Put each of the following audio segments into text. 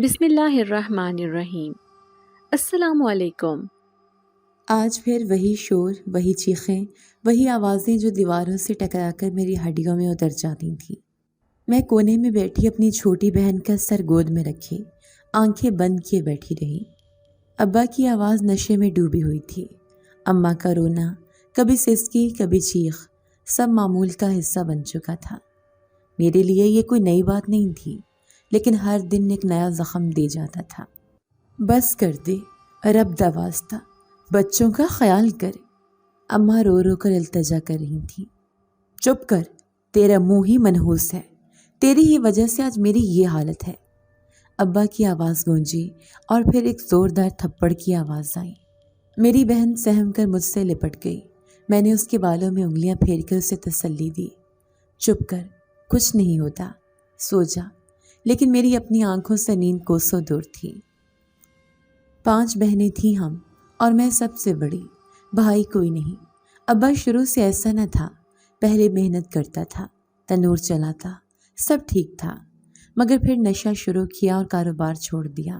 بسم اللہ الرحمن الرحیم۔ السلام علیکم۔ آج پھر وہی شور، وہی چیخیں، وہی آوازیں جو دیواروں سے ٹکرا کر میری ہڈیوں میں اتر جاتی تھیں۔ میں کونے میں بیٹھی اپنی چھوٹی بہن کا سر گود میں رکھے آنکھیں بند کیے بیٹھی رہی۔ ابا کی آواز نشے میں ڈوبی ہوئی تھی۔ اماں کا رونا، کبھی سسکی کبھی چیخ، سب معمول کا حصہ بن چکا تھا۔ میرے لیے یہ کوئی نئی بات نہیں تھی، لیکن ہر دن ایک نیا زخم دے جاتا تھا۔ بس کر دے رب دا واسطہ، بچوں کا خیال کر۔ اماں رو رو کر التجا کر رہی تھیں۔ چپ کر، تیرا منہ ہی منحوس ہے، تیری ہی وجہ سے آج میری یہ حالت ہے۔ ابا کی آواز گونجی اور پھر ایک زوردار تھپڑ کی آواز آئی۔ میری بہن سہم کر مجھ سے لپٹ گئی۔ میں نے اس کے بالوں میں انگلیاں پھیر کر اسے تسلی دی۔ چپ کر، کچھ نہیں ہوتا، سو جا۔ لیکن میری اپنی آنکھوں سے نیند کوسوں دور تھی۔ 5 بہنیں تھیں ہم، اور میں سب سے بڑی۔ بھائی کوئی نہیں۔ ابا شروع سے ایسا نہ تھا۔ پہلے محنت کرتا تھا، تنور چلاتا، سب ٹھیک تھا، مگر پھر نشہ شروع کیا اور کاروبار چھوڑ دیا۔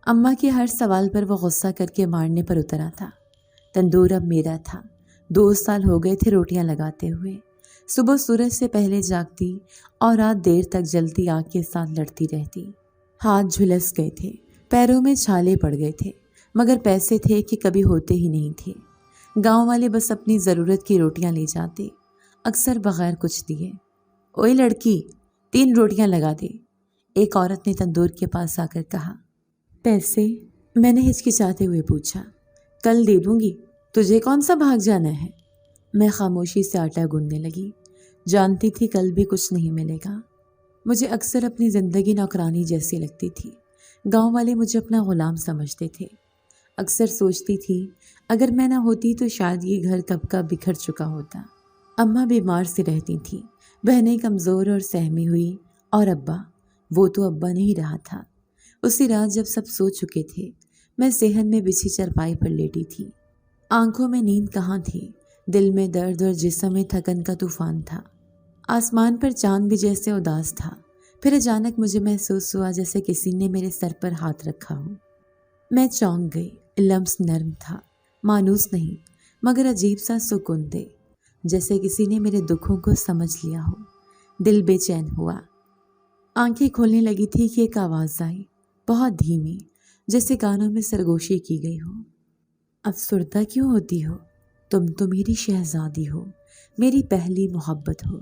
اماں کے ہر سوال پر وہ غصہ کر کے مارنے پر اترا تھا۔ تندور اب میرا تھا۔ 2 سال ہو گئے تھے روٹیاں لگاتے ہوئے۔ صبح سورج سے پہلے جاگتی اور رات دیر تک جلتی آگ کے ساتھ لڑتی رہتی۔ ہاتھ جھلس گئے تھے، پیروں میں چھالے پڑ گئے تھے، مگر پیسے تھے کہ کبھی ہوتے ہی نہیں تھے۔ گاؤں والے بس اپنی ضرورت کی روٹیاں لے جاتے، اکثر بغیر کچھ دیے۔ اوئے لڑکی، 3 روٹیاں لگا دے، ایک عورت نے تندور کے پاس آ کر کہا۔ پیسے؟ میں نے ہچکچاتے ہوئے پوچھا۔ کل دے دوں گی، تجھے کون سا بھاگ جانا ہے؟ میں خاموشی سے آٹا گوندنے لگی، جانتی تھی کل بھی کچھ نہیں ملے گا۔ مجھے اکثر اپنی زندگی نوکرانی جیسی لگتی تھی۔ گاؤں والے مجھے اپنا غلام سمجھتے تھے۔ اکثر سوچتی تھی اگر میں نہ ہوتی تو شاید یہ گھر کب کا بکھر چکا ہوتا۔ اماں بیمار سے رہتی تھیں، بہنیں کمزور اور سہمی ہوئی، اور ابا، وہ تو ابا نہیں رہا تھا۔ اسی رات جب سب سو چکے تھے، میں صحن میں بچھی چرپائی پر لیٹی تھی۔ آنکھوں میں نیند کہاں تھی، دل میں درد اور جسم میں تھکن کا طوفان تھا۔ آسمان پر چاند بھی جیسے اداس تھا۔ پھر اچانک مجھے محسوس ہوا جیسے کسی نے میرے سر پر ہاتھ رکھا ہو۔ میں چونک گئی۔ لمس نرم تھا، مانوس نہیں، مگر عجیب سا سکون دے، جیسے کسی نے میرے دکھوں کو سمجھ لیا ہو۔ دل بے چین ہوا۔ آنکھیں کھولنے لگی تھی کہ ایک آواز آئی، بہت دھیمی، جیسے کانوں میں سرگوشی کی گئی ہو۔ افسردہ کیوں ہوتی ہو؟ تم تو میری شہزادی ہو، میری پہلی محبت ہو۔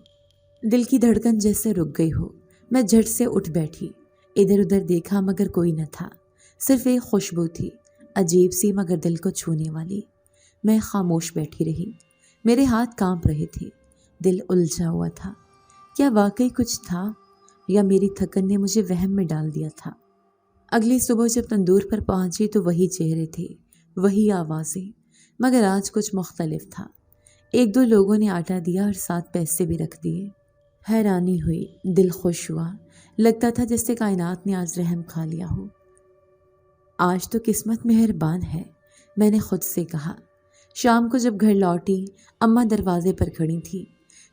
دل کی دھڑکن جیسے رک گئی ہو۔ میں جھٹ سے اٹھ بیٹھی، ادھر ادھر دیکھا مگر کوئی نہ تھا، صرف ایک خوشبو تھی، عجیب سی مگر دل کو چھونے والی۔ میں خاموش بیٹھی رہی، میرے ہاتھ کانپ رہے تھے، دل الجھا ہوا تھا۔ کیا واقعی کچھ تھا، یا میری تھکن نے مجھے وہم میں ڈال دیا تھا؟ اگلی صبح جب تندور پر پہنچی تو وہی چہرے تھے، وہی آوازیں، مگر آج کچھ مختلف تھا۔ 1-2 لوگوں نے آٹا دیا اور ساتھ پیسے بھی رکھ دیے۔ حیرانی ہوئی، دل خوش ہوا، لگتا تھا جیسے کائنات نے آج رحم کھا لیا ہو۔ آج تو قسمت مہربان ہے، میں نے خود سے کہا۔ شام کو جب گھر لوٹی، اماں دروازے پر کھڑی تھی۔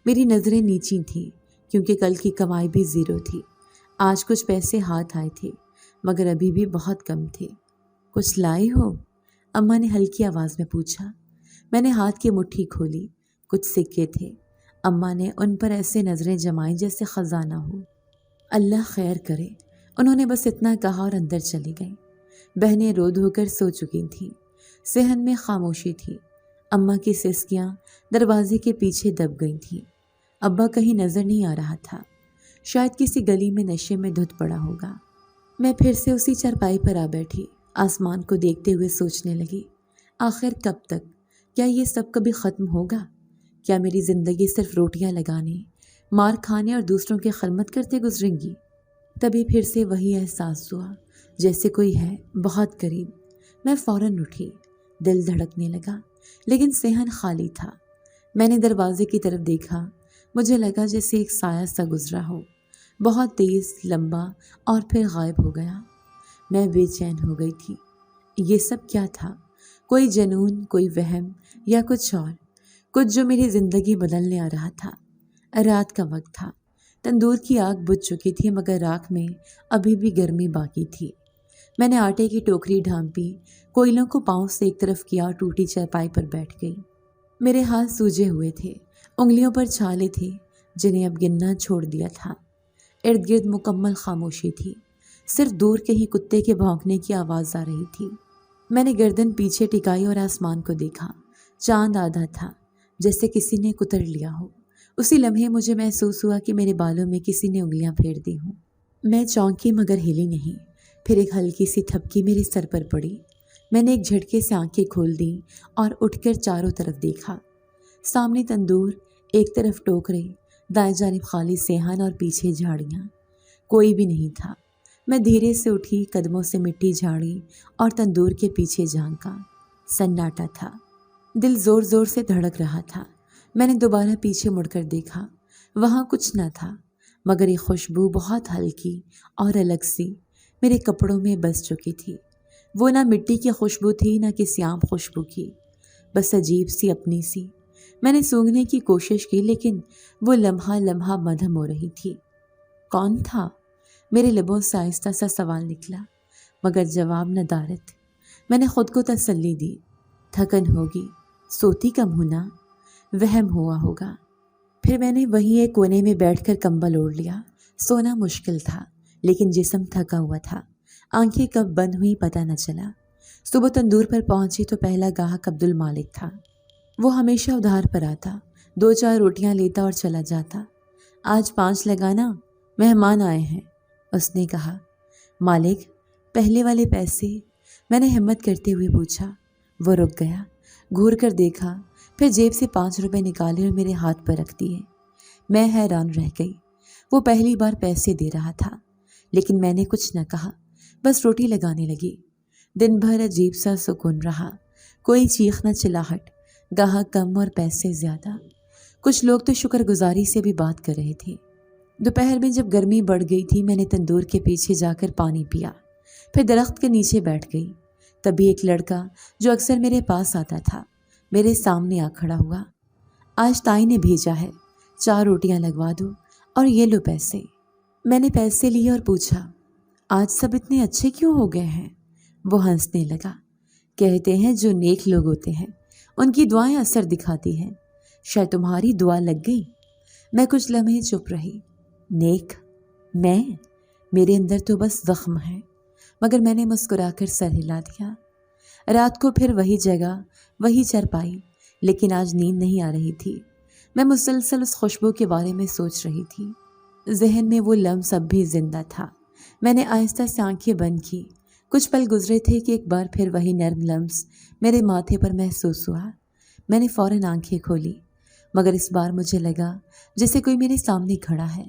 میری نظریں نیچی تھیں، کیونکہ کل کی کمائی بھی 0 تھی۔ آج کچھ پیسے ہاتھ آئے تھے، مگر ابھی بھی بہت کم تھے۔ کچھ لائی ہو؟ اماں نے ہلکی آواز میں پوچھا۔ میں نے ہاتھ کی مٹھی کھولی، کچھ سکے تھے۔ اماں نے ان پر ایسے نظریں جمائیں جیسے خزانہ ہو۔ اللہ خیر کرے، انہوں نے بس اتنا کہا اور اندر چلی گئیں۔ بہنیں رو دھو کر سو چکی تھیں، صحن میں خاموشی تھی۔ اماں کی سسکیاں دروازے کے پیچھے دب گئی تھیں۔ ابا کہیں نظر نہیں آ رہا تھا، شاید کسی گلی میں نشے میں دھت پڑا ہوگا۔ میں پھر سے اسی چرپائی پر آ بیٹھی، آسمان کو دیکھتے ہوئے سوچنے لگی، آخر کب تک؟ کیا یہ سب کبھی ختم ہوگا؟ کیا میری زندگی صرف روٹیاں لگانے، مار کھانے اور دوسروں کی خدمت کرتے گزریں گی؟ تبھی پھر سے وہی احساس ہوا، جیسے کوئی ہے بہت قریب۔ میں فوراً اٹھی، دل دھڑکنے لگا، لیکن صحن خالی تھا۔ میں نے دروازے کی طرف دیکھا، مجھے لگا جیسے ایک سایہ سا گزرا ہو، بہت تیز، لمبا، اور پھر غائب ہو گیا۔ میں بے چین ہو گئی تھی۔ یہ سب کیا تھا؟ کوئی جنون، کوئی وہم، یا کچھ اور، کچھ جو میری زندگی بدلنے آ رہا تھا۔ رات کا وقت تھا، تندور کی آگ بجھ چکی تھی مگر راکھ میں ابھی بھی گرمی باقی تھی۔ میں نے آٹے کی ٹوکری ڈھانپی، کوئلوں کو پاؤں سے ایک طرف کیا اور ٹوٹی چارپائی پر بیٹھ گئی۔ میرے ہاتھ سوجے ہوئے تھے، انگلیوں پر چھالے تھے جنہیں اب گننا چھوڑ دیا تھا۔ ارد گرد مکمل خاموشی تھی، صرف دور کہیں کتے کے بھونکنے کی آواز آ رہی تھی۔ میں نے گردن پیچھے ٹکائی اور آسمان کو دیکھا۔ چاند آدھا تھا، جیسے کسی نے کتر لیا ہو۔ اسی لمحے مجھے محسوس ہوا کہ میرے بالوں میں کسی نے انگلیاں پھیر دی ہوں۔ میں چونکی مگر ہلی نہیں۔ پھر ایک ہلکی سی تھپکی میرے سر پر پڑی۔ میں نے ایک جھٹکے سے آنکھیں کھول دیں اور اٹھ کر چاروں طرف دیکھا۔ سامنے تندور، ایک طرف ٹوکرے، دائیں جانب خالی صحن اور پیچھے جھاڑیاں۔ کوئی بھی نہیں تھا۔ میں دھیرے سے اٹھی، قدموں سے مٹی جھاڑی اور تندور کے پیچھے جھانکا۔ سناٹا تھا۔ دل زور زور سے دھڑک رہا تھا۔ میں نے دوبارہ پیچھے مڑ کر دیکھا۔ وہاں کچھ نہ تھا مگر ایک خوشبو بہت ہلکی اور الگ سی میرے کپڑوں میں بس چکی تھی۔ وہ نہ مٹی کی خوشبو تھی نہ کسی عام خوشبو کی، بس عجیب سی، اپنی سی۔ میں نے سونگھنے کی کوشش کی لیکن وہ لمحہ لمحہ مدھم ہو رہی تھی۔ کون تھا؟ میرے لبوں سے آہستہ سا سوال نکلا مگر جواب ندارت۔ میں نے خود کو تسلی دی، تھکن ہوگی، سوتی کم ہونا، وہم ہوا ہوگا۔ پھر میں نے وہیں ایک کونے میں بیٹھ کر کمبل اوڑھ لیا۔ سونا مشکل تھا لیکن جسم تھکا ہوا تھا۔ آنکھیں کب بند ہوئی پتہ نہ چلا۔ صبح تندور پر پہنچی تو پہلا گاہک عبد المالک تھا۔ وہ ہمیشہ ادھار پر آتا، 2-4 روٹیاں لیتا اور چلا جاتا۔ آج 5 لگانا، مہمان آئے ہیں، اس نے کہا۔ مالک، پہلے والے پیسے؟ میں نے ہمت کرتے ہوئے پوچھا۔ وہ رک گیا، گھور کر دیکھا، پھر جیب سے 5 روپے نکالے اور میرے ہاتھ پر رکھ دیے۔ میں حیران رہ گئی۔ وہ پہلی بار پیسے دے رہا تھا لیکن میں نے کچھ نہ کہا، بس روٹی لگانے لگی۔ دن بھر عجیب سا سکون رہا، کوئی چیخ نہ چلاہٹ، گاہک کم اور پیسے زیادہ۔ کچھ لوگ تو شکر گزاری سے بھی بات کر رہے تھے۔ دوپہر میں جب گرمی بڑھ گئی تھی میں نے تندور کے پیچھے جا کر پانی پیا، پھر درخت کے نیچے بیٹھ گئی۔ تبھی ایک لڑکا جو اکثر میرے پاس آتا تھا میرے سامنے آ کھڑا ہوا۔ آج تائی نے بھیجا ہے، 4 روٹیاں لگوا دو اور یہ لو پیسے۔ میں نے پیسے لیے اور پوچھا، آج سب اتنے اچھے کیوں ہو گئے ہیں؟ وہ ہنسنے لگا۔ کہتے ہیں جو نیک لوگ ہوتے ہیں ان کی دعائیں اثر دکھاتی ہیں، شاید تمہاری دعا لگ گئی۔ میں کچھ لمحے چپ رہی۔ نیک؟ میں؟ میرے اندر تو بس زخم ہے، مگر میں نے مسکرا کر سر ہلا دیا۔ رات کو پھر وہی جگہ، وہی چارپائی، لیکن آج نیند نہیں آ رہی تھی۔ میں مسلسل اس خوشبو کے بارے میں سوچ رہی تھی۔ ذہن میں وہ لمس اب بھی زندہ تھا۔ میں نے آہستہ سے آنکھیں بند کی۔ کچھ پل گزرے تھے کہ ایک بار پھر وہی نرم لمس میرے ماتھے پر محسوس ہوا۔ میں نے فوراً آنکھیں کھولی مگر اس بار مجھے لگا جیسے کوئی میرے سامنے کھڑا ہے،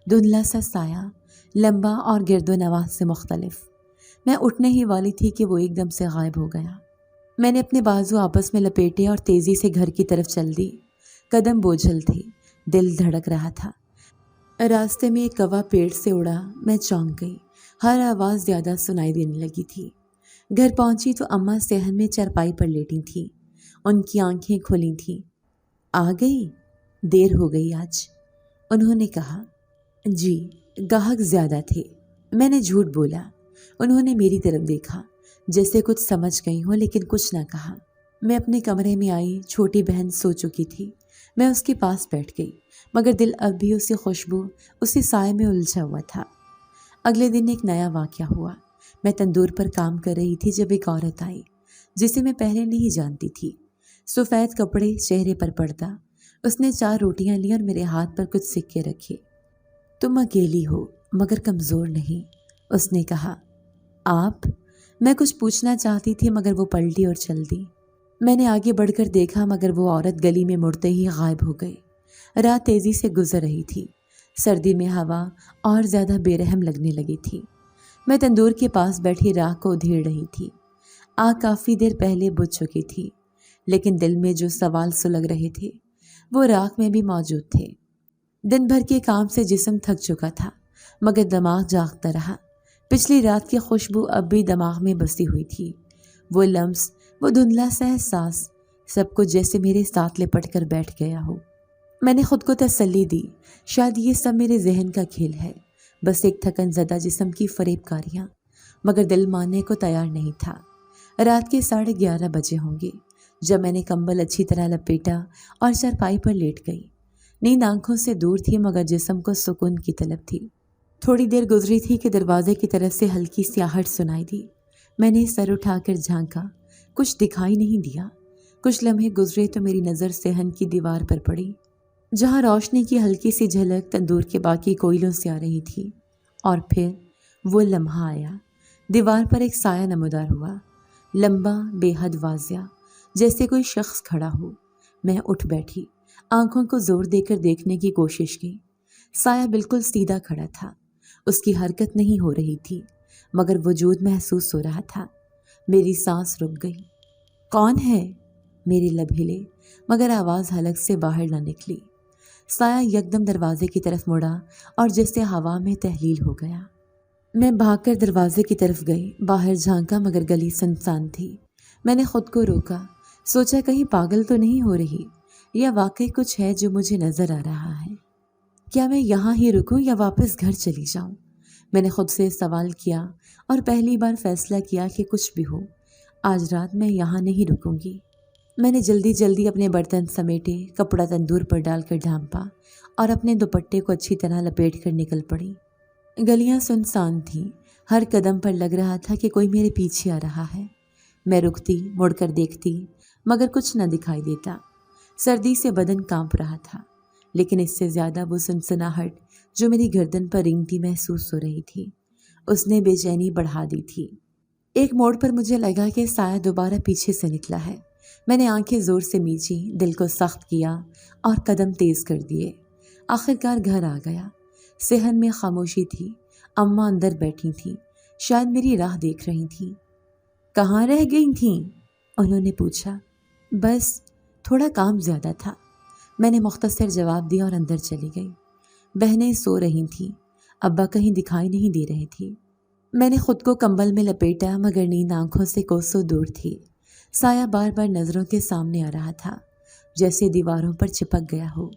دھندلا سا سایہ، لمبا اور گرد و نواح سے مختلف۔ میں اٹھنے ہی والی تھی کہ وہ ایک دم سے غائب ہو گیا۔ میں نے اپنے بازو آپس میں لپیٹے اور تیزی سے گھر کی طرف چل دی۔ قدم بوجھل تھے، دل دھڑک رہا تھا۔ راستے میں ایک کوا پیڑ سے اڑا، میں چونک گئی۔ ہر آواز زیادہ سنائی دینے لگی تھی۔ گھر پہنچی تو اماں صحن میں چارپائی پر لیٹی تھیں، ان کی آنکھیں کھلی تھیں۔ آ گئی؟ دیر ہو گئی آج، انہوں نے کہا۔ جی، گاہک زیادہ تھے، میں نے جھوٹ بولا۔ انہوں نے میری طرف دیکھا جیسے کچھ سمجھ گئی ہوں لیکن کچھ نہ کہا۔ میں اپنے کمرے میں آئی، چھوٹی بہن سو چکی تھی۔ میں اس کے پاس بیٹھ گئی مگر دل اب بھی اسی خوشبو، اسی سائے میں الجھا ہوا تھا۔ اگلے دن ایک نیا واقعہ ہوا۔ میں تندور پر کام کر رہی تھی جب ایک عورت آئی جسے میں پہلے نہیں جانتی تھی۔ سفید کپڑے، چہرے پر پردہ۔ اس نے 4 روٹیاں لی اور میرے ہاتھ پر کچھ سکے رکھے۔ تم اکیلی ہو مگر کمزور نہیں، اس نے کہا۔ آپ؟ میں کچھ پوچھنا چاہتی تھی مگر وہ پلٹی اور چل دی۔ میں نے آگے بڑھ کر دیکھا مگر وہ عورت گلی میں مڑتے ہی غائب ہو گئی۔ رات تیزی سے گزر رہی تھی، سردی میں ہوا اور زیادہ بے رحم لگنے لگی تھی۔ میں تندور کے پاس بیٹھی راکھ کو ادھیڑ رہی تھی۔ آگ کافی دیر پہلے بجھ چکی تھی لیکن دل میں جو سوال سلگ رہے تھے وہ راکھ میں بھی موجود تھے۔ دن بھر کے کام سے جسم تھک چکا تھا مگر دماغ جاگتا رہا۔ پچھلی رات کی خوشبو اب بھی دماغ میں بسی ہوئی تھی۔ وہ لمس، وہ دھندلا سا احساس، سب کچھ جیسے میرے ساتھ لپٹ کر بیٹھ گیا ہو۔ میں نے خود کو تسلی دی، شاید یہ سب میرے ذہن کا کھیل ہے، بس ایک تھکن زدہ جسم کی فریب کاریاں، مگر دل ماننے کو تیار نہیں تھا۔ رات کے 11:30 بجے ہوں گے جب میں نے کمبل اچھی طرح لپیٹا اور چارپائی پر لیٹ گئی۔ نیند آنکھوں سے دور تھی مگر جسم کو سکون کی طلب تھی۔ تھوڑی دیر گزری تھی کہ دروازے کی طرف سے ہلکی سی آہٹ سنائی دی۔ میں نے سر اٹھا کر جھانکا، کچھ دکھائی نہیں دیا۔ کچھ لمحے گزرے تو میری نظر صحن کی دیوار پر پڑی، جہاں روشنی کی ہلکی سی جھلک تندور کے باقی کوئلوں سے آ رہی تھی۔ اور پھر وہ لمحہ آیا، دیوار پر ایک سایہ نمودار ہوا، لمبا، بے حد واضح، جیسے کوئی شخص کھڑا ہو۔ میں اٹھ بیٹھی، آنکھوں کو زور دے کر دیکھنے کی کوشش کی۔ سایہ بالکل سیدھا کھڑا تھا، اس کی حرکت نہیں ہو رہی تھی مگر وجود محسوس ہو رہا تھا۔ میری سانس رک گئی۔ کون ہے؟ میرے لب ہلے مگر آواز حلق سے باہر نہ نکلی۔ سایہ یکدم دروازے کی طرف مڑا اور جیسے ہوا میں تحلیل ہو گیا۔ میں بھاگ کر دروازے کی طرف گئی، باہر جھانکا مگر گلی سنسان تھی۔ میں نے خود کو روکا، سوچا کہیں پاگل تو نہیں ہو رہی، یا واقعی کچھ ہے جو مجھے نظر آ رہا ہے۔ کیا میں یہاں ہی رکوں یا واپس گھر چلی جاؤں؟ میں نے خود سے سوال کیا اور پہلی بار فیصلہ کیا کہ کچھ بھی ہو، آج رات میں یہاں نہیں رکوں گی۔ میں نے جلدی جلدی اپنے برتن سمیٹے، کپڑا تندور پر ڈال کر ڈھانپا اور اپنے دوپٹے کو اچھی طرح لپیٹ کر نکل پڑی۔ گلیاں سنسان تھیں، ہر قدم پر لگ رہا تھا کہ کوئی میرے پیچھے آ رہا ہے۔ میں رکتی، مڑ کر دیکھتی مگر کچھ نہ دکھائی دیتا۔ سردی سے بدن کانپ رہا تھا، لیکن اس سے زیادہ وہ سنسناہٹ جو میری گردن پر رینگتی محسوس ہو رہی تھی، اس نے بے چینی بڑھا دی تھی۔ ایک موڑ پر مجھے لگا کہ سایہ دوبارہ پیچھے سے نکلا ہے۔ میں نے آنکھیں زور سے میچی، دل کو سخت کیا اور قدم تیز کر دیے۔ آخرکار گھر آ گیا۔ صحن میں خاموشی تھی، اماں اندر بیٹھی تھیں، شاید میری راہ دیکھ رہی تھیں۔ کہاں رہ گئی تھیں؟ انہوں نے پوچھا۔ بس تھوڑا کام زیادہ تھا، میں نے مختصر جواب دیا اور اندر چلی گئی۔ بہنیں سو رہی تھیں، ابا کہیں دکھائی نہیں دے رہے تھے۔ میں نے خود کو کمبل میں لپیٹا مگر نیند آنکھوں سے کوسوں دور تھی۔ سایہ بار بار نظروں کے سامنے آ رہا تھا، جیسے دیواروں پر چپک گیا ہو۔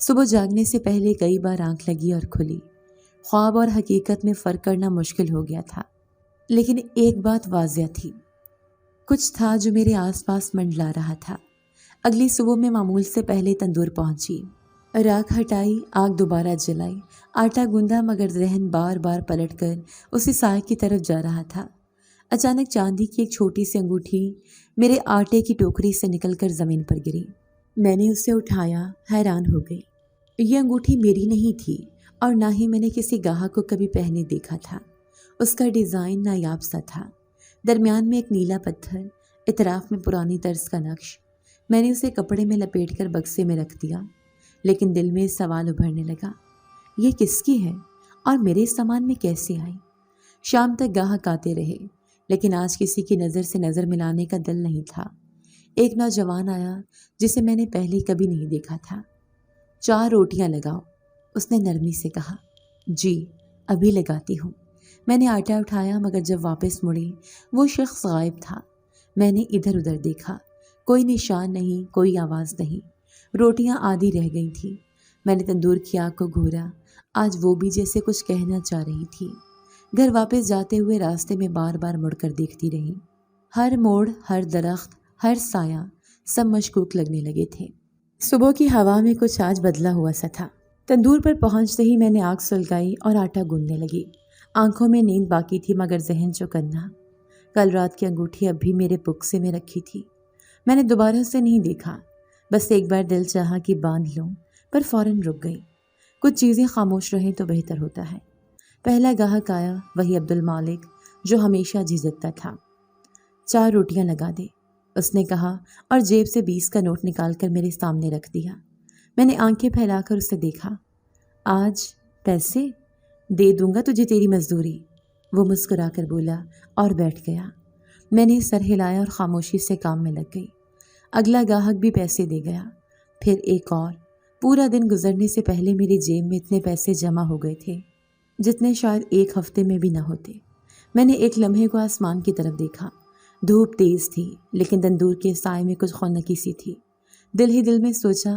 صبح جاگنے سے پہلے کئی بار آنکھ لگی اور کھلی۔ خواب اور حقیقت میں فرق کرنا مشکل ہو گیا تھا، لیکن ایک بات واضح تھی، کچھ تھا جو میرے آس پاس منڈلا رہا تھا۔ اگلی صبح میں معمول سے پہلے تندور پہنچی، راکھ ہٹائی، آگ دوبارہ جلائی، آٹا گوندا مگر ذہن بار بار پلٹ کر اسی سائے کی طرف جا رہا تھا۔ اچانک چاندی کی ایک چھوٹی سی انگوٹھی میرے آٹے کی ٹوکری سے نکل کر زمین پر گری۔ میں نے اسے اٹھایا، حیران ہو گئی۔ یہ انگوٹھی میری نہیں تھی اور نہ ہی میں نے کسی گاہک کو کبھی پہنے دیکھا تھا۔ اس کا ڈیزائن نایاب سا تھا، درمیان میں ایک نیلا پتھر، اطراف میں پرانی طرز کا نقش۔ میں نے اسے کپڑے میں لپیٹ کر بکسے میں رکھ دیا، لیکن دل میں سوال ابھرنے لگا، یہ کس کی ہے اور میرے سامان میں کیسے آئی؟ شام تک گاہک آتے رہے، لیکن آج کسی کی نظر سے نظر ملانے کا دل نہیں تھا۔ ایک نوجوان آیا جسے میں نے پہلے کبھی نہیں دیکھا تھا۔ 4 روٹیاں لگاؤ، اس نے نرمی سے کہا۔ جی، ابھی لگاتی ہوں۔ میں نے آٹا اٹھایا مگر جب واپس مڑی وہ شخص غائب تھا۔ میں نے ادھر ادھر دیکھا، کوئی نشان نہیں، کوئی آواز نہیں۔ روٹیاں آدھی رہ گئی تھیں۔ میں نے تندور کی آگ کو گھورا، آج وہ بھی جیسے کچھ کہنا چاہ رہی تھی۔ گھر واپس جاتے ہوئے راستے میں بار بار مڑ کر دیکھتی رہی۔ ہر موڑ، ہر درخت، ہر سایہ، سب مشکوک لگنے لگے تھے۔ صبح کی ہوا میں کچھ آج بدلا ہوا سا تھا۔ تندور پر پہنچتے ہی میں نے آگ سلگائی اور آٹا گوندنے لگی۔ آنکھوں میں نیند باقی تھی مگر ذہن چوکنا۔ کل رات کی انگوٹھی اب بھی میرے بکسے میں رکھی تھی۔ میں نے دوبارہ اسے نہیں دیکھا، بس ایک بار دل چاہا کہ باندھ لوں، پر فوراً رک گئی۔ کچھ چیزیں خاموش رہیں تو بہتر ہوتا ہے۔ پہلا گاہک آیا، وہی عبد المالک جو ہمیشہ جھجکتا تھا۔ 4 روٹیاں لگا دے، اس نے کہا اور جیب سے 20 کا نوٹ نکال کر میرے سامنے رکھ دیا۔ میں نے آنکھیں پھیلا کر اسے دیکھا۔ آج پیسے دے دوں گا تجھے تیری مزدوری، وہ مسکرا کر بولا اور بیٹھ گیا۔ میں نے سر ہلایا اور خاموشی سے کام میں لگ گئی۔ اگلا گاہک بھی پیسے دے گیا، پھر ایک اور۔ پورا دن گزرنے سے پہلے میری جیب میں اتنے پیسے جمع ہو گئے تھے جتنے شاید ایک ہفتے میں بھی نہ ہوتے۔ میں نے ایک لمحے کو آسمان کی طرف دیکھا۔ دھوپ تیز تھی لیکن تندور کے سائے میں کچھ خنکی سی تھی۔ دل ہی دل میں سوچا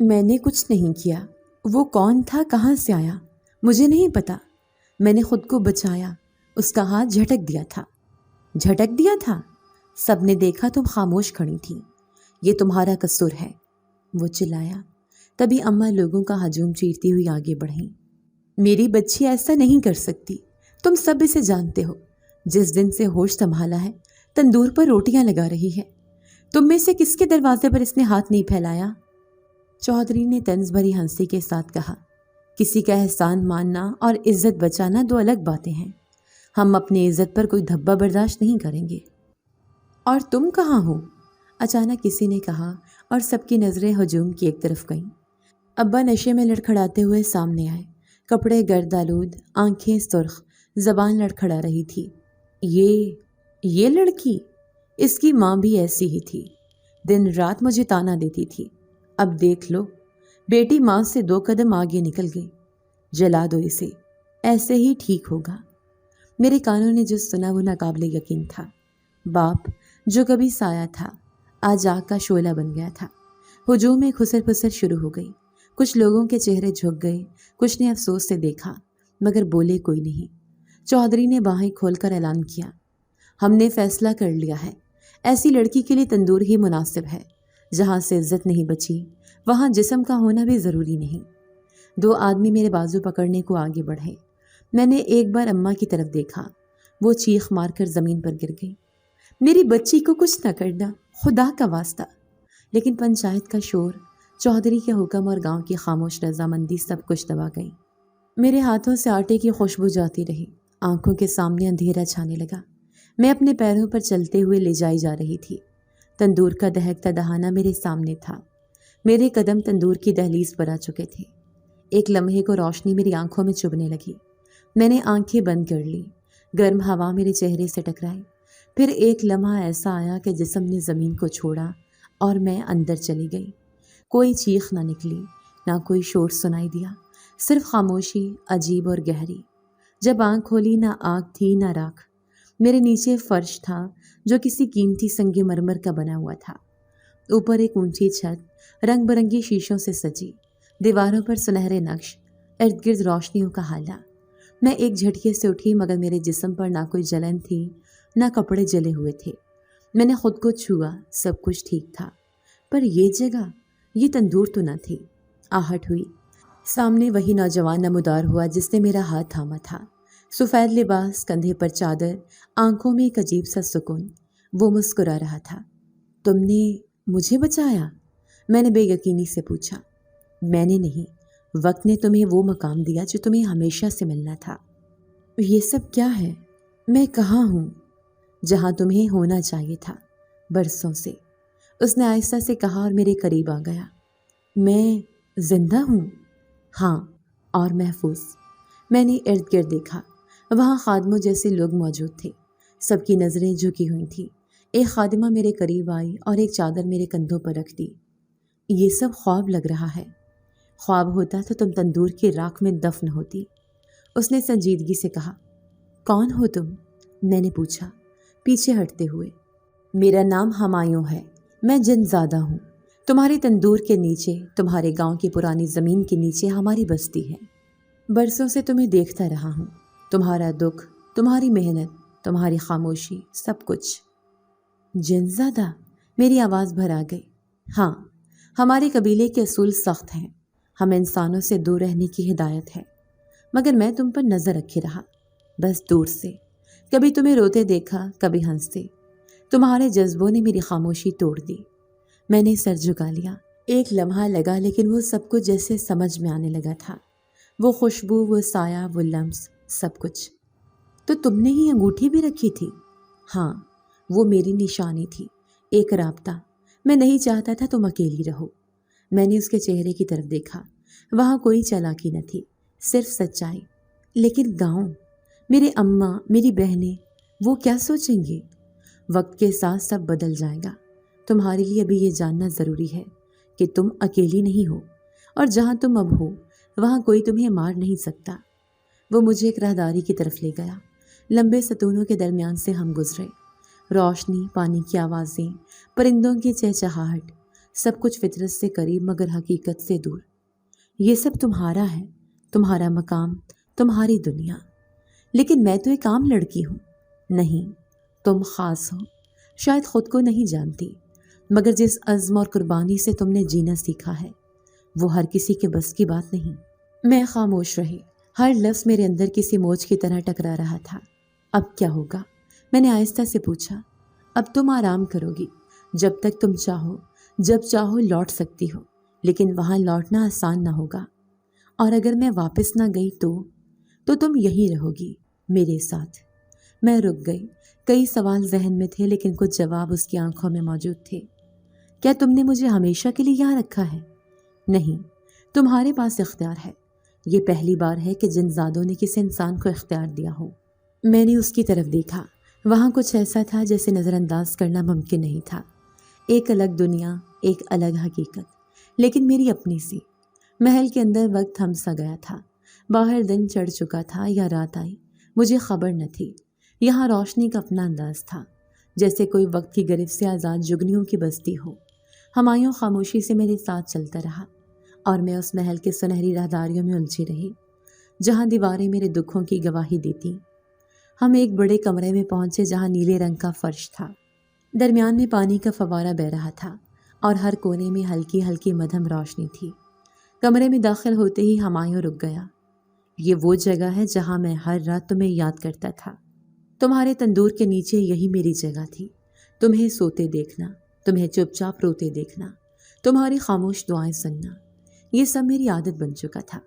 میں نے کچھ نہیں کیا۔ وہ کون تھا، کہاں سے آیا، مجھے نہیں پتا۔ میں نے خود کو بچایا، اس کا ہاتھ جھٹک دیا تھا۔ جھٹک دیا تھا؟ سب نے دیکھا تم خاموش کھڑی تھی۔ یہ تمہارا قصور ہے، وہ چلایا۔ تبھی اماں لوگوں کا ہجوم چیرتی ہوئی آگے بڑھیں۔ میری بچی ایسا نہیں کر سکتی، تم سب اسے جانتے ہو۔ جس دن سے ہوش سنبھالا ہے تندور پر روٹیاں لگا رہی ہے۔ تم میں سے کس کے دروازے پر اس نے ہاتھ نہیں پھیلایا؟ چودھری نے طنز بھری ہنسی کے ساتھ کہا، کسی کا احسان ماننا اور عزت بچانا دو الگ باتیں ہیں۔ ہم اپنی عزت پر کوئی دھبا برداشت نہیں کریں گے۔ اور تم کہاں ہو؟ اچانک کسی نے کہا اور سب کی نظریں ہجوم کی ایک طرف گئیں۔ ابا نشے میں لڑکھڑاتے ہوئے سامنے آئے، کپڑے گرد آلود، آنکھیں سرخ، زبان لڑکھڑا رہی تھی۔ یہ لڑکی، اس کی ماں بھی ایسی ہی تھی، دن رات مجھے تانا دیتی تھی۔ اب دیکھ لو، بیٹی ماں سے 2 قدم آگے نکل گئی۔ جلا دو اسے، ایسے ہی ٹھیک ہوگا۔ میرے کانوں نے جو سنا وہ ناقابل یقین تھا۔ باپ جو کبھی سایہ تھا آج آگ کا شعلہ بن گیا تھا۔ ہجوم میں خسر پسر شروع ہو گئی۔ کچھ لوگوں کے چہرے جھک گئے، کچھ نے افسوس سے دیکھا، مگر بولے کوئی نہیں۔ چودھری نے باہیں کھول کر اعلان کیا، ہم نے فیصلہ کر لیا ہے، ایسی لڑکی کے لیے تندور ہی مناسب ہے۔ جہاں سے عزت نہیں بچی وہاں جسم کا ہونا بھی ضروری نہیں۔ 2 آدمی میرے بازو پکڑنے کو آگے بڑھے۔ میں نے ایک بار اماں کی طرف دیکھا، وہ چیخ مار کر زمین پر گر گئی۔ میری بچی کو کچھ نہ کرنا، خدا کا واسطہ۔ لیکن پنچایت کا شور، چودھری کے حکم اور گاؤں کی خاموش رضامندی سب کچھ دبا گئی۔ میرے ہاتھوں سے آٹے کی خوشبو جاتی رہی، آنکھوں کے سامنے اندھیرا چھانے لگا۔ میں اپنے پیروں پر چلتے ہوئے لے جائی جا رہی تھی۔ تندور کا دہکتا دہانا میرے سامنے تھا۔ میرے قدم تندور کی دہلیز پر آ چکے تھے۔ ایک لمحے کو روشنی میری آنکھوں میں چبھنے لگی۔ میں نے آنکھیں بند کر لی، گرم ہوا میرے چہرے سے ٹکرائی۔ پھر ایک لمحہ ایسا آیا کہ جسم نے زمین کو چھوڑا اور میں اندر چلی گئی۔ کوئی چیخ نہ نکلی، نہ کوئی شور سنائی دیا، صرف خاموشی عجیب اور گہری۔ جب آنکھ کھولی نہ آگ تھی نہ راکھ۔ میرے نیچے فرش تھا جو کسی قیمتی سنگ مرمر کا بنا ہوا تھا۔ اوپر ایک اونچی چھت رنگ برنگی شیشوں سے سجی، دیواروں پر سنہرے نقش، ارد گرد روشنیوں کا حالہ۔ میں ایک جھٹکے سے اٹھی، مگر میرے جسم پر نہ کوئی جلن تھی نہ کپڑے جلے ہوئے تھے۔ میں نے خود کو چھوا، سب کچھ ٹھیک تھا، پر یہ جگہ، یہ تندور تو نہ تھی۔ آہٹ ہوئی۔ سامنے وہی نوجوان نمودار ہوا جس نے میرا ہاتھ تھاما تھا۔ سفید لباس، کندھے پر چادر، آنکھوں میں ایک عجیب سا سکون۔ وہ مسکرا رہا تھا۔ تم نے مجھے بچایا؟ میں نے بے یقینی سے پوچھا۔ میں نے نہیں، وقت نے تمہیں وہ مقام دیا جو تمہیں ہمیشہ سے ملنا تھا۔ یہ سب کیا ہے؟ میں کہاں ہوں؟ جہاں تمہیں ہونا چاہیے تھا، برسوں سے، اس نے آہستہ سے کہا اور میرے قریب آ گیا۔ میں زندہ ہوں؟ ہاں، اور محفوظ۔ میں نے ارد گرد دیکھا، وہاں خادموں جیسے لوگ موجود تھے، سب کی نظریں جھکی ہوئی تھیں۔ ایک خادمہ میرے قریب آئی اور ایک چادر میرے کندھوں پر رکھ دی۔ یہ سب خواب لگ رہا ہے۔ خواب ہوتا تو تم تندور کی راکھ میں دفن ہوتی، اس نے سنجیدگی سے کہا۔ کون ہو تم؟ میں نے پوچھا، پیچھے ہٹتے ہوئے۔ میرا نام ہمایوں ہے، میں جن زادہ ہوں۔ تمہارے تندور کے نیچے، تمہارے گاؤں کی پرانی زمین کے نیچے ہماری بستی ہے۔ برسوں سے تمہیں دیکھتا رہا ہوں، تمہارا دکھ، تمہاری محنت، تمہاری خاموشی، سب کچھ۔ جن زادہ؟ میری آواز بھر آ گئی۔ ہاں، ہمارے قبیلے کے اصول سخت ہیں، ہمیں انسانوں سے دور رہنے کی ہدایت ہے، مگر میں تم پر نظر رکھے رہا، بس دور سے، کبھی تمہیں روتے دیکھا، کبھی ہنستے۔ تمہارے جذبوں نے میری خاموشی توڑ دی۔ میں نے سر جھکا لیا۔ ایک لمحہ لگا، لیکن وہ سب کچھ جیسے سمجھ میں آنے لگا تھا۔ وہ خوشبو، وہ سایہ، وہ لمس، سب کچھ۔ تو تم نے ہی انگوٹھی بھی رکھی تھی؟ ہاں، وہ میری نشانی تھی، ایک رابطہ۔ میں نہیں چاہتا تھا تم اکیلی رہو۔ میں نے اس کے چہرے کی طرف دیکھا، وہاں کوئی چالاکی نہ تھی، صرف سچائی۔ لیکن گاؤں، میرے اماں، میری بہنیں، وہ کیا سوچیں گے؟ وقت کے ساتھ سب بدل جائے گا۔ تمہارے لیے ابھی یہ جاننا ضروری ہے کہ تم اکیلی نہیں ہو، اور جہاں تم اب ہو وہاں کوئی تمہیں مار نہیں سکتا۔ وہ مجھے ایک راہداری کی طرف لے گیا۔ لمبے ستونوں کے درمیان سے ہم گزرے۔ روشنی، پانی کی آوازیں، پرندوں کی چہچہاہٹ، سب کچھ فطرت سے قریب مگر حقیقت سے دور۔ یہ سب تمہارا ہے، تمہارا مقام، تمہاری دنیا، لیکن میں تو ایک عام لڑکی ہوں۔ نہیں، تم خاص ہو، شاید خود کو نہیں جانتی، مگر جس عزم اور قربانی سے تم نے جینا سیکھا ہے وہ ہر کسی کے بس کی بات نہیں۔ میں خاموش رہی، ہر لفظ میرے اندر کسی موج کی طرح ٹکرا رہا تھا۔ اب کیا ہوگا؟ میں نے آہستہ سے پوچھا۔ اب تم آرام کرو گی، جب تک تم چاہو، جب چاہو لوٹ سکتی ہو، لیکن وہاں لوٹنا آسان نہ ہوگا، اور اگر میں واپس نہ گئی تو تم یہیں رہو گی میرے ساتھ۔ میں رک گئی، کئی سوال ذہن میں تھے لیکن کچھ جواب اس کی آنکھوں میں موجود تھے۔ کیا تم نے مجھے ہمیشہ کے لیے یہاں رکھا ہے؟ نہیں، تمہارے پاس اختیار ہے۔ یہ پہلی بار ہے کہ جن زادوں نے کسی انسان کو اختیار دیا ہو۔ میں نے اس کی طرف دیکھا، وہاں کچھ ایسا تھا جیسے نظر انداز کرنا ممکن نہیں تھا۔ ایک الگ دنیا، ایک الگ حقیقت، لیکن میری اپنی سی۔ محل کے اندر وقت تھم سا گیا تھا، باہر دن چڑھ چکا تھا یا رات آئی، مجھے خبر نہ تھی۔ یہاں روشنی کا اپنا انداز تھا، جیسے کوئی وقت کی گرفت سے آزاد جگنیوں کی بستی ہو۔ ہمایوں خاموشی سے میرے ساتھ چلتا رہا، اور میں اس محل کے سنہری راہداریوں میں الجھی رہی جہاں دیواریں میرے دکھوں کی گواہی دیتی۔ ہم ایک بڑے کمرے میں پہنچے جہاں نیلے رنگ کا فرش تھا، درمیان میں پانی کا فوارہ بہہ رہا تھا، اور ہر کونے میں ہلکی ہلکی مدھم روشنی تھی۔ کمرے میں داخل ہوتے ہی ہمایوں رک گیا۔ یہ وہ جگہ ہے جہاں میں ہر رات تمہیں یاد کرتا تھا۔ تمہارے تندور کے نیچے یہی میری جگہ تھی، تمہیں سوتے دیکھنا، تمہیں چپ چاپ روتے دیکھنا، تمہاری خاموش دعائیں سننا، یہ سب میری عادت بن چکا تھا۔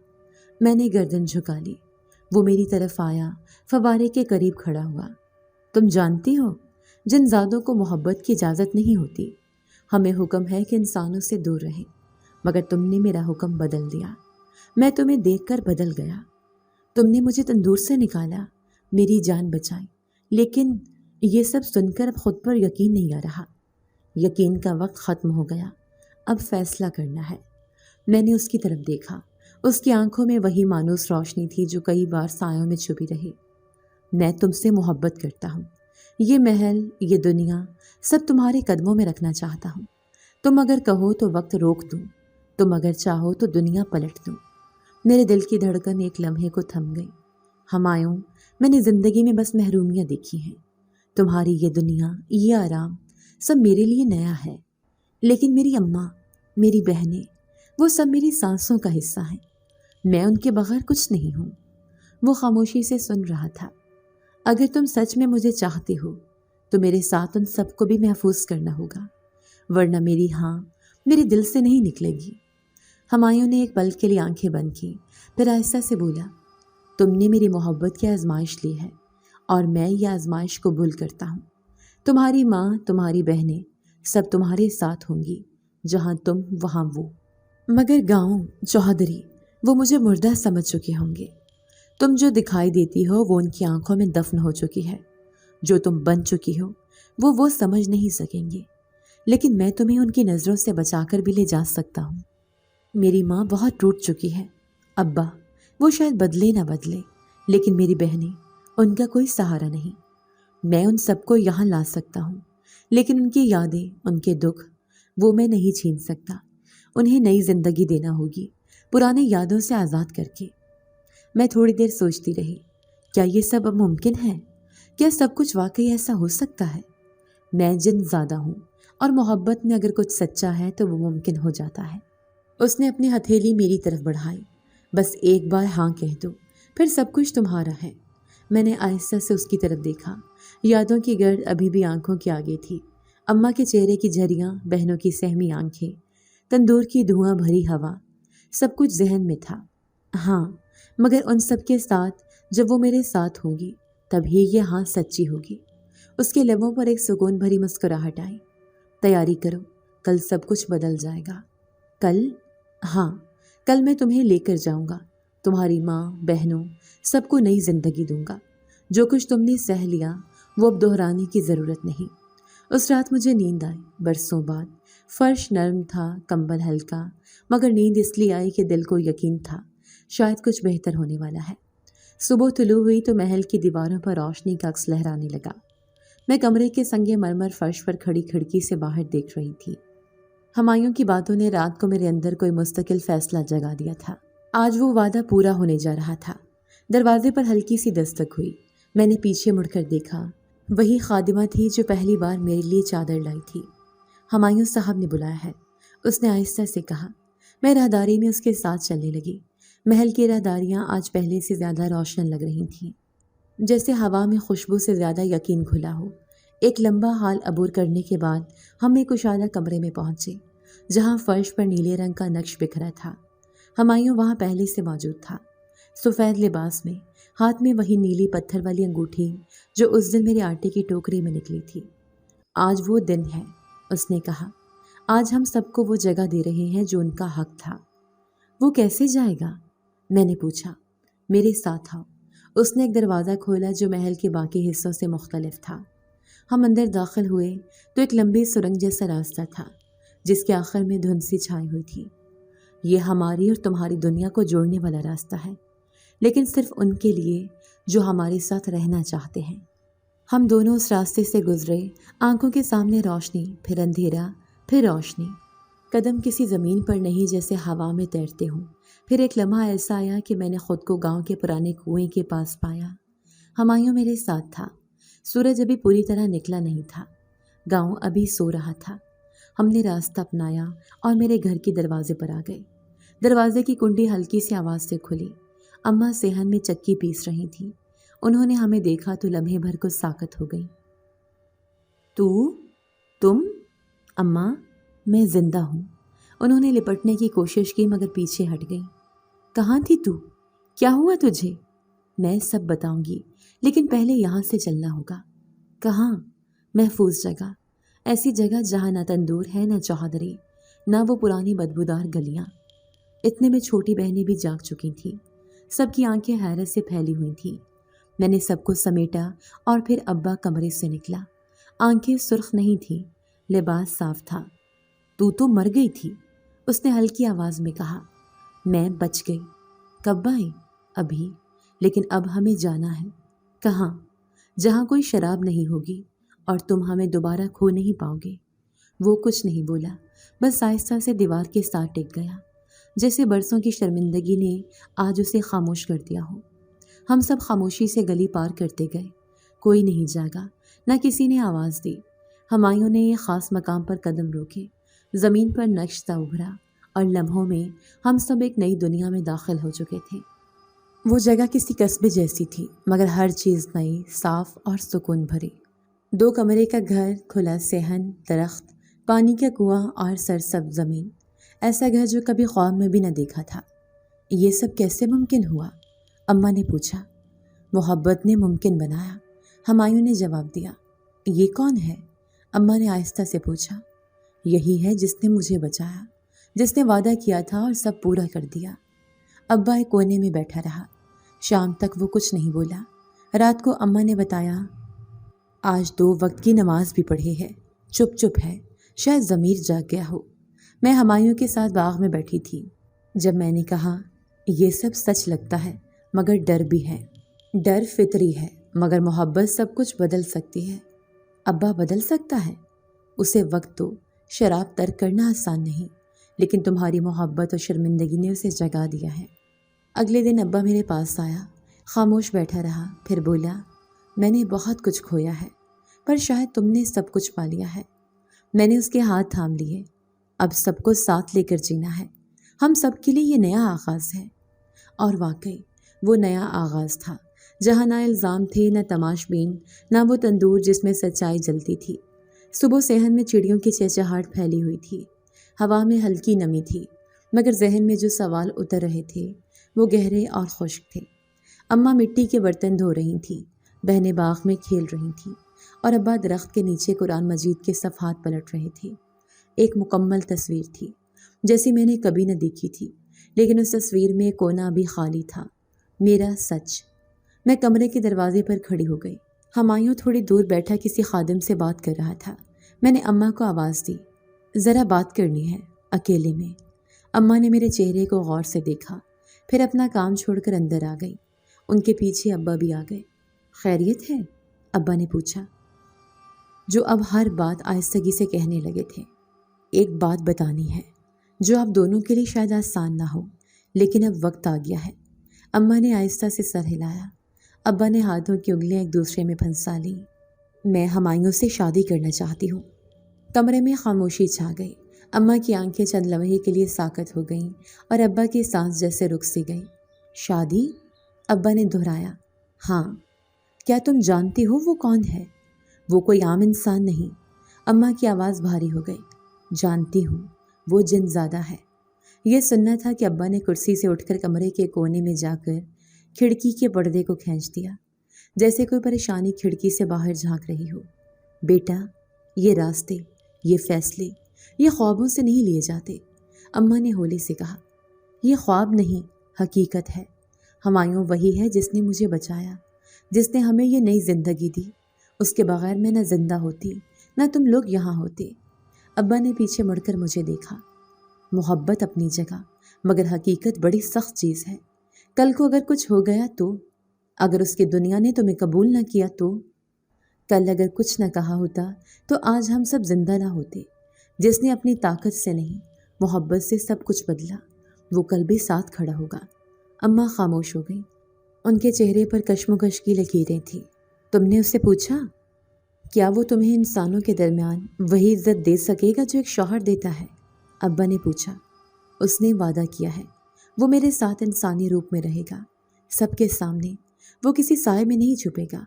میں نے گردن جھکا لی، وہ میری طرف آیا، فوارے کے قریب کھڑا ہوا۔ تم جانتی ہو، جن زادوں کو محبت کی اجازت نہیں ہوتی، ہمیں حکم ہے کہ انسانوں سے دور رہیں، مگر تم نے میرا حکم بدل دیا۔ میں تمہیں دیکھ کر بدل گیا۔ تم نے مجھے تندور سے نکالا، میری جان بچائی، لیکن یہ سب سن کر اب خود پر یقین نہیں آ رہا۔ یقین کا وقت ختم ہو گیا، اب فیصلہ کرنا ہے۔ میں نے اس کی طرف دیکھا، اس کی آنکھوں میں وہی مانوس روشنی تھی جو کئی بار سایوں میں چھپی رہی۔ میں تم سے محبت کرتا ہوں، یہ محل، یہ دنیا، سب تمہارے قدموں میں رکھنا چاہتا ہوں۔ تم اگر کہو تو وقت روک دوں، تم اگر چاہو تو دنیا پلٹ دوں۔ میرے دل کی دھڑکن ایک لمحے کو تھم گئی۔ ہمایوں، میں نے زندگی میں بس محرومیاں دیکھی ہیں، تمہاری یہ دنیا، یہ آرام، سب میرے لیے نیا ہے، لیکن میری اماں، میری بہنیں، وہ سب میری سانسوں کا حصہ ہیں، میں ان کے بغیر کچھ نہیں ہوں۔ وہ خاموشی سے سن رہا تھا۔ اگر تم سچ میں مجھے چاہتے ہو تو میرے ساتھ ان سب کو بھی محفوظ کرنا ہوگا، ورنہ میری ہاں میرے دل سے نہیں نکلے گی۔ ہمایوں نے ایک پل کے لیے آنکھیں بند کی، پھر آہستہ سے بولا، تم نے میری محبت کی آزمائش لی ہے، اور میں یہ آزمائش قبول کرتا ہوں۔ تمہاری ماں، تمہاری بہنیں، سب تمہارے ساتھ ہوں گی، جہاں تم وہاں وہ، مگر گاؤں، چوہدری، وہ مجھے مردہ سمجھ چکے ہوں گے۔ تم جو دکھائی دیتی ہو وہ ان کی آنکھوں میں دفن ہو چکی ہے، جو تم بن چکی ہو وہ سمجھ نہیں سکیں گے، لیکن میں تمہیں ان کی نظروں سے بچا کر بھی لے جا سکتا ہوں۔ میری ماں بہت ٹوٹ چکی ہے، ابا وہ شاید بدلے نہ بدلے، لیکن میری بہنیں، ان کا کوئی سہارا نہیں۔ میں ان سب کو یہاں لا سکتا ہوں، لیکن ان کی یادیں، ان کے دکھ، وہ میں نہیں چھین سکتا۔ انہیں نئی زندگی دینا ہوگی، پرانے یادوں سے آزاد کر کے۔ میں تھوڑی دیر سوچتی رہی، کیا یہ سب اب ممکن ہے؟ کیا سب کچھ واقعی ایسا ہو سکتا ہے؟ میں جن زادہ ہوں، اور محبت میں اگر کچھ سچا ہے تو وہ ممکن ہو جاتا ہے۔ اس نے اپنی ہتھیلی میری طرف بڑھائی، بس ایک بار ہاں کہہ دو، پھر سب کچھ تمہارا ہے۔ میں نے آہستہ سے اس کی طرف دیکھا، یادوں کی گرد ابھی بھی آنکھوں کے آگے تھی، اماں کے چہرے کی جھریاں، بہنوں کی سہمی آنکھیں، تندور کی دھواں بھری ہوا، سب کچھ ذہن میں تھا۔ ہاں، مگر ان سب کے ساتھ جب وہ میرے ساتھ ہوگی تبھی یہ ہاں سچی ہوگی۔ اس کے لبوں پر ایک سکون بھری مسکراہٹ آئی۔ تیاری کرو، کل سب کچھ بدل جائے گا۔ کل؟ ہاں، کل میں تمہیں لے کر جاؤں گا، تمہاری ماں، بہنوں، سب کو نئی زندگی دوں گا۔ جو کچھ تم نے سہ لیا وہ اب دہرانے کی ضرورت نہیں۔ اس رات مجھے نیند آئی، برسوں بعد۔ فرش نرم تھا، کمبل ہلکا، مگر نیند اس لیے آئی کہ دل کو یقین تھا شاید کچھ بہتر ہونے والا ہے۔ صبح طلوع ہوئی تو محل کی دیواروں پر روشنی کا عکس لہرانے لگا۔ میں کمرے کے سنگ مرمر فرش پر کھڑی کھڑکی سے باہر دیکھ رہی تھی۔ ہمایوں کی باتوں نے رات کو میرے اندر کوئی مستقل فیصلہ جگا دیا تھا۔ آج وہ وعدہ پورا ہونے جا رہا تھا۔ دروازے پر ہلکی سی دستک ہوئی۔ میں نے پیچھے مڑ کر دیکھا، وہی خادمہ تھی جو پہلی بار میرے لیے چادر لائی تھی۔ ہمایوں صاحب نے بلایا ہے، اس نے آہستہ سے کہا۔ میں راہداری میں اس کے ساتھ چلنے لگی۔ محل کی راہداریاں آج پہلے سے زیادہ روشن لگ رہی تھیں، جیسے ہوا میں خوشبو سے زیادہ یقین کھلا ہو۔ ایک لمبا حال عبور کرنے کے بعد ہم ایک کشادہ کمرے میں پہنچے، جہاں فرش پر نیلے رنگ کا نقش بکھرا تھا۔ ہمایوں وہاں پہلے سے موجود تھا، سفید لباس میں، ہاتھ میں وہی نیلی پتھر والی انگوٹھی جو اس دن میرے آٹے کی ٹوکری میں نکلی تھی۔ آج وہ دن ہے، اس نے کہا۔ آج ہم سب کو وہ جگہ دے رہے ہیں جو ان کا حق تھا۔ وہ کیسے جائے گا؟ میں نے پوچھا۔ میرے ساتھ آؤ۔ اس نے ایک دروازہ کھولا جو محل کے باقی حصوں سے مختلف تھا۔ ہم اندر داخل ہوئے تو ایک لمبی سرنگ جیسا راستہ تھا، جس کے آخر میں دھند سی چھائی ہوئی تھی۔ یہ ہماری اور تمہاری دنیا کو جوڑنے والا راستہ ہے، لیکن صرف ان کے لیے جو ہمارے ساتھ رہنا چاہتے ہیں۔ ہم دونوں اس راستے سے گزرے، آنکھوں کے سامنے روشنی، پھر اندھیرا، پھر روشنی۔ قدم کسی زمین پر نہیں، جیسے ہوا میں تیرتے ہوں۔ پھر ایک لمحہ ایسا آیا کہ میں نے خود کو گاؤں کے پرانے کنویں کے پاس پایا۔ ہمایوں میرے ساتھ تھا۔ سورج ابھی پوری طرح نکلا نہیں تھا، گاؤں ابھی سو رہا تھا۔ ہم نے راستہ اپنایا اور میرے گھر کے دروازے پر آ گئے۔ دروازے کی کنڈی ہلکی سی آواز سے کھلی۔ اماں صحن میں چکی پیس رہی تھیں۔ انہوں نے ہمیں دیکھا تو لمحے بھر کو ساکت ہو گئی۔ تم؟ اماں، میں زندہ ہوں۔ انہوں نے لپٹنے کی کوشش کی مگر پیچھے ہٹ گئی۔ کہاں تھی تو؟ کیا ہوا تجھے؟ میں سب بتاؤں گی، لیکن پہلے یہاں سے چلنا ہوگا۔ کہاں؟ محفوظ جگہ، ایسی جگہ جہاں نہ تندور ہے، نہ چوہدری، نہ وہ پرانی بدبودار گلیاں۔ اتنے میں چھوٹی بہنیں بھی جاگ چکی تھیں۔ سب کی آنکھیں حیرت سے پھیلی ہوئی تھیں۔ میں نے سب کو سمیٹا اور پھر ابا کمرے سے نکلا۔ آنکھیں سرخ نہیں تھیں، لباس صاف تھا۔ تو مر گئی تھی، اس نے ہلکی آواز میں کہا۔ میں بچ گئی۔ کب آئی؟ ابھی، لیکن اب ہمیں جانا ہے۔ کہاں؟ جہاں کوئی شراب نہیں ہوگی اور تم ہمیں دوبارہ کھو نہیں پاؤ گے۔ وہ کچھ نہیں بولا، بس آہستہ سے دیوار کے ساتھ ٹک گیا، جیسے برسوں کی شرمندگی نے آج اسے خاموش کر دیا ہو۔ ہم سب خاموشی سے گلی پار کرتے گئے۔ کوئی نہیں جاگا، نہ کسی نے آواز دی۔ ہمایوں نے ایک خاص مقام پر قدم روکے۔ زمین پر نقش سا ابھرا اور لمحوں میں ہم سب ایک نئی دنیا میں داخل ہو چکے تھے۔ وہ جگہ کسی قصبے جیسی تھی، مگر ہر چیز نئی، صاف اور سکون بھری۔ 2 کمرے کا گھر، کھلا صحن، درخت، پانی کا کنواں اور سرسبز زمین۔ ایسا گھر جو کبھی خواب میں بھی نہ دیکھا تھا۔ یہ سب کیسے ممکن ہوا؟ اماں نے پوچھا۔ محبت نے ممکن بنایا، ہمایوں نے جواب دیا۔ یہ کون ہے؟ اماں نے آہستہ سے پوچھا۔ یہی ہے جس نے مجھے بچایا، جس نے وعدہ کیا تھا اور سب پورا کر دیا۔ ابا ایک کونے میں بیٹھا رہا۔ شام تک وہ کچھ نہیں بولا۔ رات کو اماں نے بتایا، آج 2 وقت کی نماز بھی پڑھی ہے۔ چپ ہے، شاید ضمیر جاگ گیا ہو۔ میں ہمایوں کے ساتھ باغ میں بیٹھی تھی جب میں نے کہا، یہ سب سچ لگتا ہے مگر ڈر بھی ہے۔ ڈر فطری ہے، مگر محبت سب کچھ بدل سکتی ہے۔ ابا بدل سکتا ہے؟ اسے وقت دو۔ شراب ترک کرنا آسان نہیں، لیکن تمہاری محبت اور شرمندگی نے اسے جگا دیا ہے۔ اگلے دن ابا میرے پاس آیا، خاموش بیٹھا رہا، پھر بولا، میں نے بہت کچھ کھویا ہے، پر شاید تم نے سب کچھ پا لیا ہے۔ میں نے اس کے ہاتھ تھام لیے۔ اب سب کو ساتھ لے کر جینا ہے۔ ہم سب کے لیے یہ نیا آغاز ہے۔ اور واقعی وہ نیا آغاز تھا، جہاں نہ الزام تھے، نہ تماش بین، نہ وہ تندور جس میں سچائی جلتی تھی۔ صبح صحن میں چڑیوں کی چہچہاہٹ پھیلی ہوئی تھی۔ ہوا میں ہلکی نمی تھی، مگر ذہن میں جو سوال اتر رہے تھے وہ گہرے اور خشک تھے۔ اماں مٹی کے برتن دھو رہی تھیں، بہنیں باغ میں کھیل رہی تھیں، اور ابا درخت کے نیچے قرآن مجید کے صفحات پلٹ رہے تھے۔ ایک مکمل تصویر تھی، جیسی میں نے کبھی نہ دیکھی تھی، لیکن اس تصویر میں ایک کونا بھی خالی تھا، میرا سچ۔ میں کمرے کے دروازے پر کھڑی ہو گئی۔ ہمایوں تھوڑی دور بیٹھا کسی خادم سے بات کر رہا تھا۔ میں نے اماں کو آواز دی، ذرا بات کرنی ہے، اکیلے میں۔ اماں نے میرے چہرے کو غور سے دیکھا، پھر اپنا کام چھوڑ کر اندر آ گئی۔ ان کے پیچھے ابا بھی آ گئے۔ خیریت ہے؟ ابا نے پوچھا، جو اب ہر بات آہستگی سے کہنے لگے تھے۔ ایک بات بتانی ہے جو آپ دونوں کے لیے شاید آسان نہ ہو، لیکن اب وقت آ گیا ہے۔ اماں نے آہستہ سے سر ہلایا۔ ابا نے ہاتھوں کی انگلیاں ایک دوسرے میں پھنسا لیں۔ میں ہمایوں سے شادی کرنا چاہتی ہوں۔ کمرے میں خاموشی چھا گئی۔ اماں کی آنکھیں چند لمحے کے لیے ساکت ہو گئیں اور ابا کی سانس جیسے رک سی گئی۔ شادی؟ ابا نے دہرایا۔ ہاں۔ کیا تم جانتی ہو وہ کون ہے؟ وہ کوئی عام انسان نہیں۔ اماں کی آواز بھاری ہو گئی۔ جانتی ہوں، وہ جن زادہ ہے۔ یہ سننا تھا کہ ابا نے کرسی سے اٹھ کر کمرے کے کونے میں جا کر کھڑکی کے پردے کو کھینچ دیا، جیسے کوئی پریشانی کھڑکی سے باہر جھانک رہی ہو۔ بیٹا، یہ راستے، یہ فیصلے، یہ خوابوں سے نہیں لیے جاتے، اماں نے ہولے سے کہا۔ یہ خواب نہیں، حقیقت ہے۔ ہمایوں وہی ہے جس نے مجھے بچایا، جس نے ہمیں یہ نئی زندگی دی۔ اس کے بغیر میں نہ زندہ ہوتی، نہ تم لوگ یہاں ہوتے۔ ابا نے پیچھے مڑ کر مجھے دیکھا۔ محبت اپنی جگہ، مگر حقیقت بڑی سخت چیز ہے۔ کل کو اگر کچھ ہو گیا تو؟ اگر اس کی دنیا نے تمہیں قبول نہ کیا تو؟ کل اگر کچھ نہ کہا ہوتا تو آج ہم سب زندہ نہ ہوتے۔ جس نے اپنی طاقت سے نہیں، محبت سے سب کچھ بدلا، وہ کل بھی ساتھ کھڑا ہوگا۔ اماں خاموش ہو گئیں۔ ان کے چہرے پر کشمکش کی لکیریں تھیں۔ تم نے اس سے پوچھا؟ کیا وہ تمہیں انسانوں کے درمیان وہی عزت دے سکے گا جو ایک شوہر دیتا ہے؟ ابا نے پوچھا۔ اس نے وعدہ کیا ہے، وہ میرے ساتھ انسانی روپ میں رہے گا، سب کے سامنے۔ وہ کسی سائے میں نہیں چھپے گا۔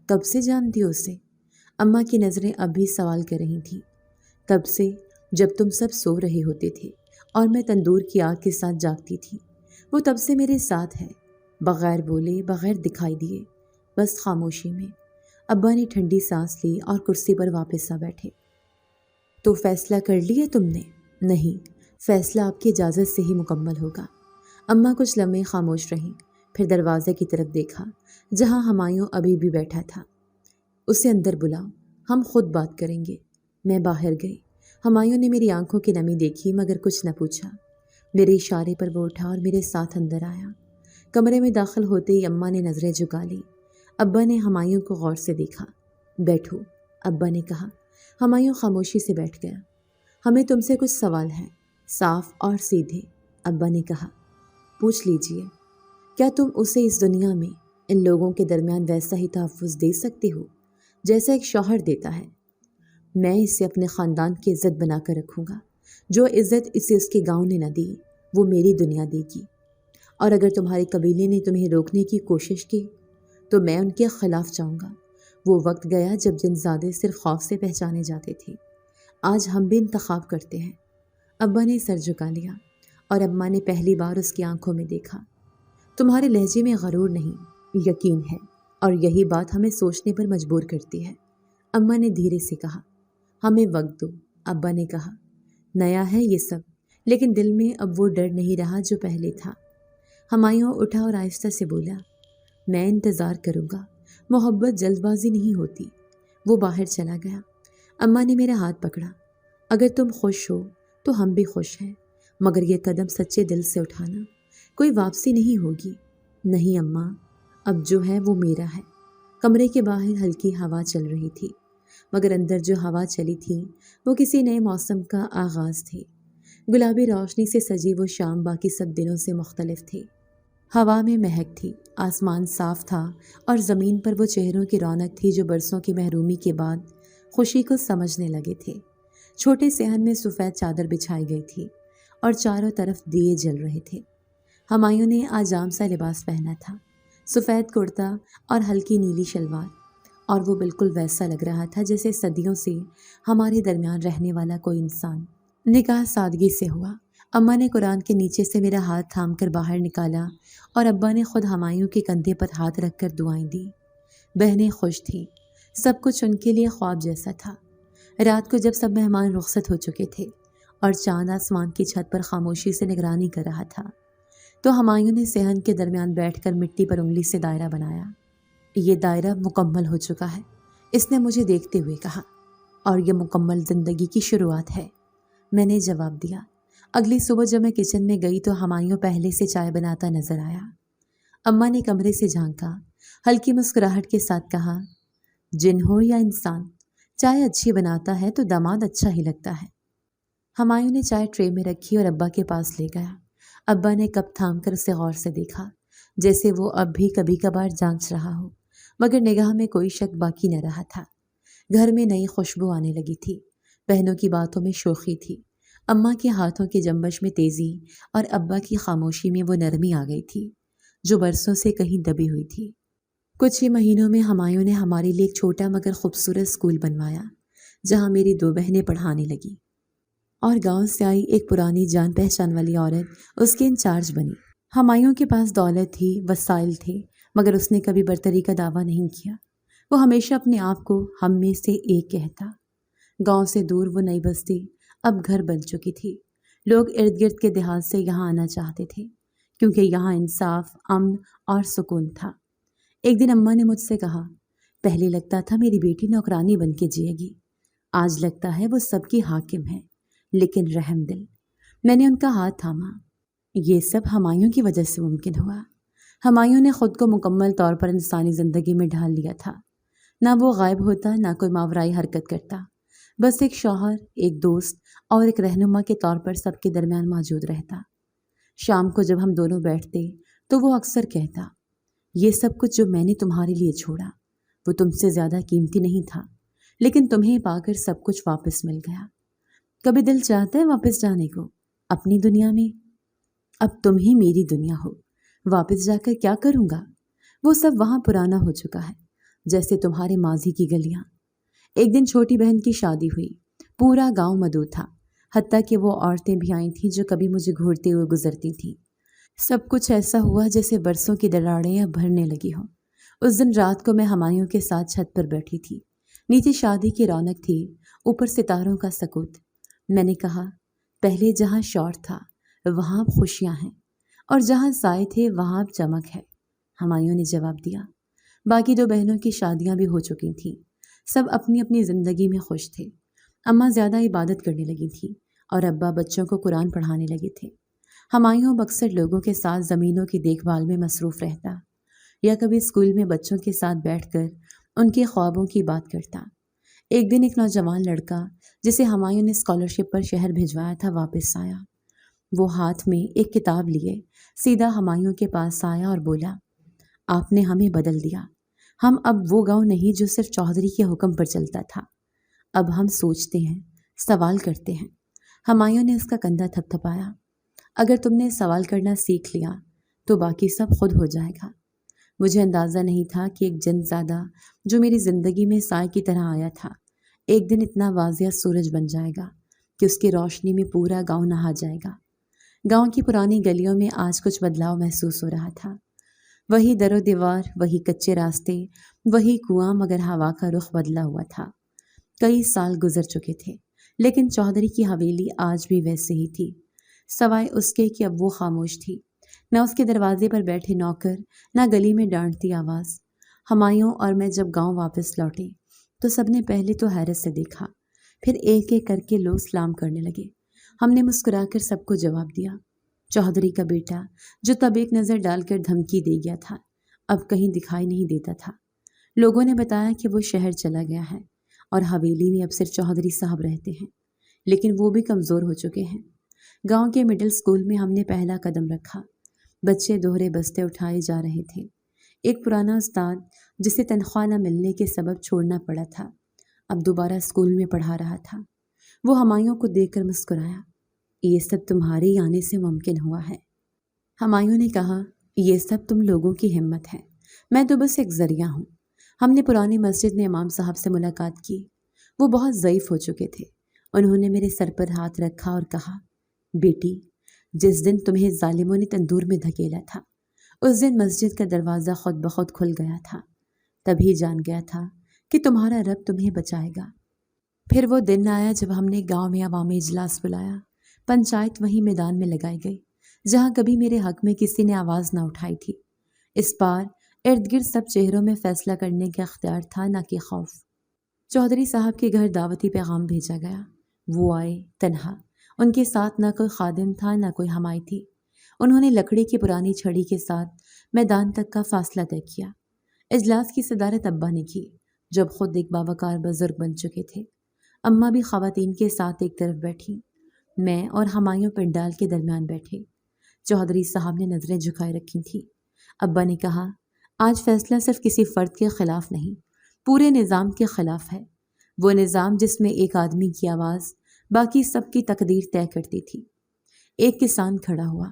کب سے جانتی ہو اسے؟ اماں کی نظریں اب بھی سوال کر رہی تھیں۔ تب سے جب تم سب سو رہے ہوتے تھے اور میں تندور کی آگ کے ساتھ جاگتی تھی۔ وہ تب سے میرے ساتھ ہے، بغیر بولے، بغیر دکھائی دیے، بس خاموشی میں۔ ابا نے ٹھنڈی سانس لی اور کرسی پر واپس آ بیٹھے۔ تو فیصلہ کر لیا تم نے؟ نہیں، فیصلہ آپ کی اجازت سے ہی مکمل ہوگا۔ اماں کچھ لمحے خاموش رہیں، پھر دروازے کی طرف دیکھا جہاں ہمایوں ابھی بھی بیٹھا تھا۔ اسے اندر بلاؤ، ہم خود بات کریں گے۔ میں باہر گئی۔ ہمایوں نے میری آنکھوں کی نمی دیکھی مگر کچھ نہ پوچھا۔ میرے اشارے پر وہ اٹھا اور میرے ساتھ اندر آیا۔ کمرے میں داخل ہوتے ہی اماں نے نظریں جھکا لی۔ ابا نے ہمایوں کو غور سے دیکھا۔ بیٹھو، ابا نے کہا۔ ہمایوں خاموشی سے بیٹھ گیا۔ ہمیں تم سے کچھ سوال ہیں، صاف اور سیدھے، ابا نے کہا۔ پوچھ لیجئے۔ کیا تم اسے اس دنیا میں ان لوگوں کے درمیان ویسا ہی تحفظ دے سکتے ہو جیسا ایک شوہر دیتا ہے؟ میں اسے اپنے خاندان کی عزت بنا کر رکھوں گا۔ جو عزت اسے اس کے گاؤں نے نہ دی، وہ میری دنیا دے گی۔ اور اگر تمہارے قبیلے نے تمہیں روکنے کی کوشش کی تو میں ان کے خلاف جاؤں گا۔ وہ وقت گیا جب جنزادے صرف خوف سے پہچانے جاتے تھے۔ آج ہم بھی انتخاب کرتے ہیں۔ ابا نے سر جھکا لیا اور اماں نے پہلی بار اس کی آنکھوں میں دیکھا۔ تمہارے لہجے میں غرور نہیں، یقین ہے، اور یہی بات ہمیں سوچنے پر مجبور کرتی ہے۔ اماں نے دھیرے سے کہا۔ ہمیں وقت دو، ابا نے کہا۔ نیا ہے یہ سب، لیکن دل میں اب وہ ڈر نہیں رہا جو پہلے تھا۔ ہمایوں اٹھا اور آہستہ سے بولا، میں انتظار کروں گا۔ محبت جلد بازی نہیں ہوتی۔ وہ باہر چلا گیا۔ اماں نے میرا ہاتھ پکڑا۔ اگر تم خوش ہو تو ہم بھی خوش ہیں، مگر یہ قدم سچے دل سے اٹھانا، کوئی واپسی نہیں ہوگی۔ نہیں اماں، اب جو ہے وہ میرا ہے۔ کمرے کے باہر ہلکی ہوا چل رہی تھی، مگر اندر جو ہوا چلی تھی وہ کسی نئے موسم کا آغاز تھی۔ گلابی روشنی سے سجی وہ شام باقی سب دنوں سے مختلف تھی۔ ہوا میں مہک تھی، آسمان صاف تھا اور زمین پر وہ چہروں کی رونق تھی جو برسوں کی محرومی کے بعد خوشی کو سمجھنے لگے تھے۔ چھوٹے صحن میں سفید چادر بچھائی گئی تھی اور چاروں طرف دیے جل رہے تھے۔ ہمایوں نے آج عام سا لباس پہنا تھا، سفید کرتا اور ہلکی نیلی شلوار، اور وہ بالکل ویسا لگ رہا تھا جیسے صدیوں سے ہمارے درمیان رہنے والا کوئی انسان۔ نکاح سادگی سے ہوا۔ اماں نے قرآن کے نیچے سے میرا ہاتھ تھام کر باہر نکالا اور ابا نے خود ہمایوں کے کندھے پر ہاتھ رکھ کر دعائیں دی۔ بہنیں خوش تھیں، سب کچھ ان کے لیے خواب جیسا تھا۔ رات کو جب سب مہمان رخصت ہو چکے تھے اور چاند آسمان کی چھت پر خاموشی سے نگرانی کر رہا تھا، تو ہمایوں نے صحن کے درمیان بیٹھ کر مٹی پر انگلی سے دائرہ بنایا۔ یہ دائرہ مکمل ہو چکا ہے، اس نے مجھے دیکھتے ہوئے کہا، اور یہ مکمل زندگی کی شروعات ہے، میں نے جواب دیا۔ اگلی صبح جب میں کچن میں گئی تو ہمایوں پہلے سے چائے بناتا نظر آیا۔ اماں نے کمرے سے جھانکا، ہلکی مسکراہٹ کے ساتھ کہا، جن ہو یا انسان، چائے اچھی بناتا ہے تو داماد اچھا ہی لگتا ہے۔ ہمایوں نے چائے ٹرے میں رکھی اور ابا کے پاس لے گیا۔ ابا نے کپ تھام کر اسے غور سے دیکھا، جیسے وہ اب بھی کبھی کبھار جانچ رہا ہو، مگر نگاہ میں کوئی شک باقی نہ رہا تھا۔ گھر میں نئی خوشبو آنے لگی تھی، بہنوں کی باتوں میں شوخی تھی، اماں کے ہاتھوں کے جنبش میں تیزی، اور ابا کی خاموشی میں وہ نرمی آ گئی تھی جو برسوں سے کہیں دبی ہوئی تھی۔ کچھ ہی مہینوں میں ہمایوں نے ہمارے لیے ایک چھوٹا مگر خوبصورت اسکول بنوایا، جہاں میری 2 بہنیں پڑھانے لگیں، اور گاؤں سے آئی ایک پرانی جان پہچان والی عورت اس کے انچارج بنی۔ ہمایوں کے پاس دولت تھی، وسائل تھے، مگر اس نے کبھی برتری کا دعویٰ نہیں کیا۔ وہ ہمیشہ اپنے آپ کو ہم میں سے ایک کہتا۔ گاؤں سے دور وہ نئی بستی اب گھر بن چکی تھی۔ لوگ ارد گرد کے دیہات سے یہاں آنا چاہتے تھے، کیونکہ یہاں انصاف، امن اور سکون تھا۔ ایک دن اماں نے مجھ سے کہا، پہلے لگتا تھا میری بیٹی نوکرانی بن کے جیے گی، آج لگتا ہے وہ سب کی حاکم ہے، لیکن رحم دل۔ میں نے ان کا ہاتھ تھاما۔ یہ سب ہمایوں کی وجہ سے ممکن ہوا۔ ہمایوں نے خود کو مکمل طور پر انسانی زندگی میں ڈھال لیا تھا۔ نہ وہ غائب ہوتا، نہ کوئی ماورائی حرکت کرتا، بس ایک شوہر، ایک دوست اور ایک رہنما کے طور پر سب کے درمیان موجود رہتا۔ شام کو جب ہم دونوں بیٹھتے تو وہ اکثر کہتا، یہ سب کچھ جو میں نے تمہارے لیے چھوڑا وہ تم سے زیادہ قیمتی نہیں تھا، لیکن تمہیں پا کر سب کچھ واپس مل گیا۔ کبھی دل چاہتا ہے واپس جانے کو اپنی دنیا میں؟ اب تم ہی میری دنیا ہو، واپس جا کر کیا کروں گا؟ وہ سب وہاں پرانا ہو چکا ہے، جیسے تمہارے ماضی کی گلیاں۔ ایک دن چھوٹی بہن کی شادی ہوئی، پورا گاؤں مدعو تھا، حتیٰ کہ وہ عورتیں بھی آئی تھیں جو کبھی مجھے گھورتے ہوئے گزرتی تھیں۔ سب کچھ ایسا ہوا جیسے برسوں کی دراڑیں اب بھرنے لگی ہوں۔ اس دن رات کو میں ہمایوں کے ساتھ چھت پر بیٹھی تھی، نیچے شادی کی رونق تھی، اوپر ستاروں کا سکوت۔ میں نے کہا، پہلے جہاں شور تھا وہاں اب خوشیاں ہیں، اور جہاں سائے تھے وہاں اب چمک ہے۔ ہمایوں نے جواب دیا۔ باقی 2 بہنوں کی شادیاں بھی ہو چکی تھیں، سب اپنی اپنی زندگی میں خوش تھے۔ اماں زیادہ عبادت کرنے لگی تھی اور ابا بچوں کو قرآن پڑھانے لگے تھے۔ ہمایوں اب اکثر لوگوں کے ساتھ زمینوں کی دیکھ بھال میں مصروف رہتا، یا کبھی اسکول میں بچوں کے ساتھ بیٹھ کر ان کے خوابوں کی بات کرتا۔ ایک دن ایک نوجوان لڑکا جسے ہمایوں نے اسکالرشپ پر شہر بھیجوایا تھا واپس آیا۔ وہ ہاتھ میں ایک کتاب لیے سیدھا ہمایوں کے پاس آیا اور بولا، آپ نے ہمیں بدل دیا، ہم اب وہ گاؤں نہیں جو صرف چودھری کے حکم پر چلتا تھا، اب ہم سوچتے ہیں، سوال کرتے ہیں۔ ہمایوں نے اس کا کندھا تھپ تھپایا۔ اگر تم نے سوال کرنا سیکھ لیا تو باقی سب خود ہو جائے گا۔ مجھے اندازہ نہیں تھا کہ ایک جن زادہ جو میری زندگی میں سائے کی طرح آیا تھا، ایک دن اتنا واضح سورج بن جائے گا کہ اس کی روشنی میں پورا گاؤں نہا جائے گا۔ گاؤں کی پرانی گلیوں میں آج کچھ بدلاؤ محسوس ہو رہا تھا۔ وہی در و دیوار، وہی کچے راستے، وہی کنواں، مگر ہوا کا رخ بدلا ہوا تھا۔ کئی سال گزر چکے تھے، لیکن چودھری کی حویلی آج بھی ویسے ہی تھی، سوائے اس کے کہ اب وہ خاموش تھی۔ نہ اس کے دروازے پر بیٹھے نوکر، نہ گلی میں ڈانٹتی آواز۔ ہمایوں اور میں جب گاؤں واپس لوٹے تو سب نے پہلے تو حیرت سے دیکھا، پھر ایک ایک کر کے لوگ سلام کرنے لگے۔ ہم نے مسکرا کر سب کو جواب دیا۔ چودھری کا بیٹا، جو تب ایک نظر ڈال کر دھمکی دے گیا تھا، اب کہیں دکھائی نہیں دیتا تھا۔ لوگوں نے بتایا کہ وہ شہر چلا گیا ہے اور حویلی میں اب صرف چودھری صاحب رہتے ہیں، لیکن وہ بھی کمزور ہو چکے ہیں۔ گاؤں کے مڈل اسکول میں ہم نے پہلا قدم رکھا۔ بچے دوہرے بستے اٹھائے جا رہے تھے۔ ایک پرانا استاد جسے تنخواہ نہ ملنے کے سبب چھوڑنا پڑا تھا، اب دوبارہ اسکول میں پڑھا رہا تھا۔ وہ ہمایوں کو دیکھ کر مسکرایا۔ یہ سب تمہارے ہی آنے سے ممکن ہوا ہے۔ ہمایوں نے کہا، یہ سب تم لوگوں کی ہمت ہے، میں تو بس ایک ذریعہ ہوں۔ ہم نے پرانی مسجد میں امام صاحب سے ملاقات کی۔ وہ بہت ضعیف ہو چکے تھے۔ انہوں نے میرے سر پر ہاتھ رکھا اور کہا، بیٹی، جس دن تمہیں ظالموں نے تندور میں دھکیلا تھا، اس دن مسجد کا دروازہ خود بخود کھل گیا تھا۔ تبھی جان گیا تھا کہ تمہارا رب تمہیں بچائے گا۔ پھر وہ دن آیا جب ہم نے گاؤں میں عوامی اجلاس بلایا۔ پنچایت وہیں میدان میں لگائی گئی جہاں کبھی میرے حق میں کسی نے آواز نہ اٹھائی تھی۔ اس بار ارد گرد سب چہروں میں فیصلہ کرنے کا اختیار تھا، نہ کہ خوف۔ چودھری صاحب کے گھر دعوتی پیغام بھیجا گیا۔ وہ آئے تنہا، ان کے ساتھ نہ کوئی خادم تھا نہ کوئی ہمائی تھی۔ انہوں نے لکڑی کی پرانی چھڑی کے ساتھ میدان تک کا فاصلہ طے کیا۔ اجلاس کی صدارت ابا نے کی، جب خود ایک باوقار بزرگ بن چکے تھے۔ اماں بھی خواتین کے ساتھ ایک طرف بیٹھی۔ میں اور ہمایوں پنڈال کے درمیان بیٹھے۔ چودھری صاحب نے نظریں جھکائے رکھی تھیں۔ ابا نے کہا، آج فیصلہ صرف کسی فرد کے خلاف نہیں، پورے نظام کے خلاف ہے۔ وہ نظام جس میں ایک آدمی کی آواز باقی سب کی تقدیر طے کرتی تھی۔ ایک کسان کھڑا ہوا۔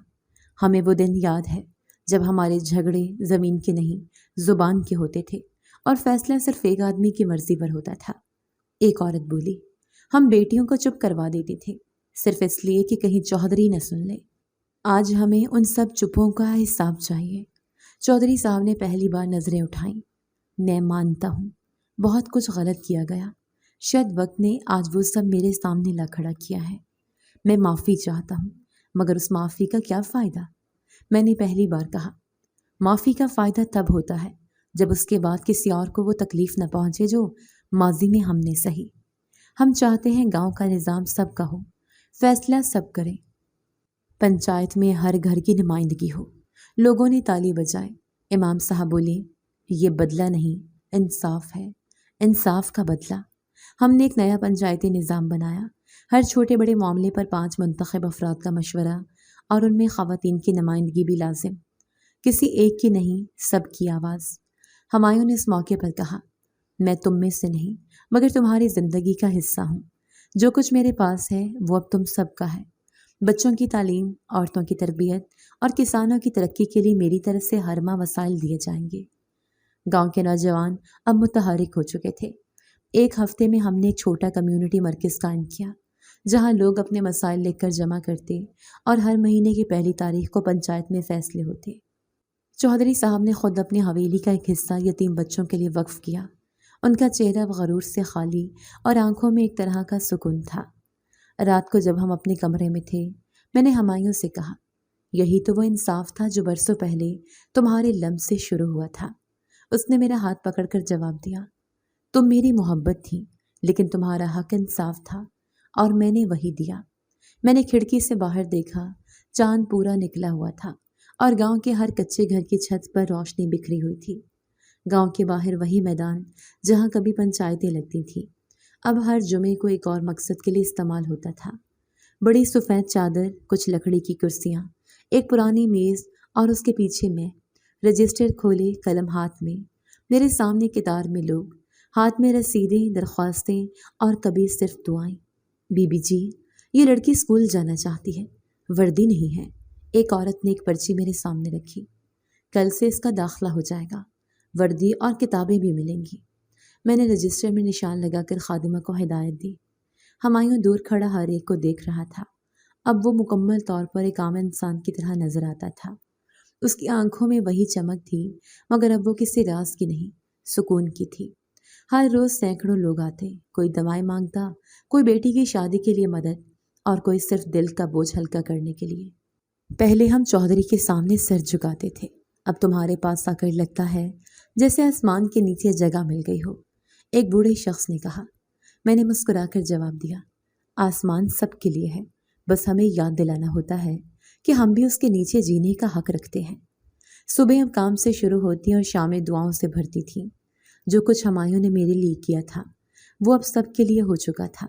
ہمیں وہ دن یاد ہے جب ہمارے جھگڑے زمین کے نہیں زبان کے ہوتے تھے اور فیصلہ صرف ایک آدمی کی مرضی پر ہوتا تھا۔ ایک عورت بولی، ہم بیٹیوں کو چپ کروا دیتے تھے صرف اس لیے کہ کہیں چودھری نہ سن لے۔ آج ہمیں ان سب چپوں کا حساب چاہیے۔ چودھری صاحب نے پہلی بار نظریں اٹھائیں۔ میں مانتا ہوں بہت کچھ غلط کیا گیا، شاید وقت نے آج وہ سب میرے سامنے لا کھڑا کیا ہے۔ میں معافی چاہتا ہوں، مگر اس معافی کا کیا فائدہ؟ میں نے پہلی بار کہا، معافی کا فائدہ تب ہوتا ہے جب اس کے بعد کسی اور کو وہ تکلیف نہ پہنچے جو ماضی میں ہم نے سہی۔ ہم چاہتے ہیں گاؤں کا نظام سب کا ہو، فیصلہ سب کریں، پنچایت میں ہر گھر کی نمائندگی ہو۔ لوگوں نے تالی بجائے۔ امام صاحب بولے، یہ بدلہ نہیں، انصاف ہے، انصاف کا بدلہ۔ ہم نے ایک نیا پنچایتی نظام بنایا۔ ہر چھوٹے بڑے معاملے پر 5 منتخب افراد کا مشورہ اور ان میں خواتین کی نمائندگی بھی لازم۔ کسی ایک کی نہیں، سب کی آواز۔ ہمایوں نے اس موقع پر کہا، میں تم میں سے نہیں مگر تمہاری زندگی کا حصہ ہوں۔ جو کچھ میرے پاس ہے وہ اب تم سب کا ہے۔ بچوں کی تعلیم، عورتوں کی تربیت اور کسانوں کی ترقی کے لیے میری طرف سے ہر ماہ وسائل دیے جائیں گے۔ گاؤں کے نوجوان اب متحرک ہو چکے تھے۔ ایک ہفتے میں ہم نے ایک چھوٹا کمیونٹی مرکز قائم کیا جہاں لوگ اپنے مسائل لکھ کر جمع کرتے اور ہر مہینے کی پہلی تاریخ کو پنچایت میں فیصلے ہوتے۔ چودھری صاحب نے خود اپنی حویلی کا ایک حصہ یتیم بچوں کے لیے وقف کیا۔ ان کا چہرہ غرور سے خالی اور آنکھوں میں ایک طرح کا سکون تھا۔ رات کو جب ہم اپنے کمرے میں تھے، میں نے ہمایوں سے کہا، یہی تو وہ انصاف تھا جو برسوں پہلے تمہارے لمس سے شروع ہوا تھا۔ اس نے میرا ہاتھ پکڑ کر جواب دیا، تم میری محبت تھی لیکن تمہارا حق انصاف تھا اور میں نے وہی دیا۔ میں نے کھڑکی سے باہر دیکھا، چاند پورا نکلا ہوا تھا اور گاؤں کے ہر کچے گھر کی چھت پر روشنی بکھری ہوئی تھی۔ گاؤں کے باہر وہی میدان جہاں کبھی پنچایتیں لگتی تھیں، اب ہر جمعے کو ایک اور مقصد کے لیے استعمال ہوتا تھا۔ بڑی سفید چادر، کچھ لکڑی کی کرسیاں، ایک پرانی میز اور اس کے پیچھے میں، رجسٹر کھولے، قلم ہاتھ میں، میرے سامنے قطار میں لوگ، ہاتھ میں رسیدیں، درخواستیں اور کبھی صرف دعائیں۔ بی بی جی، یہ لڑکی اسکول جانا چاہتی ہے، وردی نہیں ہے۔ ایک عورت نے ایک پرچی میرے سامنے رکھی، کل سے اس کا داخلہ ہو جائے گا، وردی اور کتابیں بھی ملیں گی۔ میں نے رجسٹر میں نشان لگا کر خادمہ کو ہدایت دی۔ ہمایوں دور کھڑا ہر ایک کو دیکھ رہا تھا۔ اب وہ مکمل طور پر ایک عام انسان کی طرح نظر آتا تھا۔ اس کی آنکھوں میں وہی چمک تھی، مگر اب وہ کسی راز کی نہیں، سکون کی تھی۔ ہر روز سینکڑوں لوگ آتے، کوئی دوائیں مانگتا، کوئی بیٹی کی شادی کے لیے مدد اور کوئی صرف دل کا بوجھ ہلکا کرنے کے لیے۔ پہلے ہم چودھری کے سامنے سر جھکاتے تھے، اب تمہارے پاس آ کر لگتا ہے جیسے آسمان کے نیچے جگہ مل گئی ہو، ایک بوڑھے شخص نے کہا۔ میں نے مسکرا کر جواب دیا، آسمان سب کے لیے ہے، بس ہمیں یاد دلانا ہوتا ہے کہ ہم بھی اس کے نیچے جینے کا حق رکھتے ہیں۔ صبح اب کام سے شروع ہوتی اور شامیں دعاؤں سے بھرتی تھیں۔ جو کچھ ہمایوں نے میرے لیے کیا تھا وہ اب سب کے لیے ہو چکا تھا۔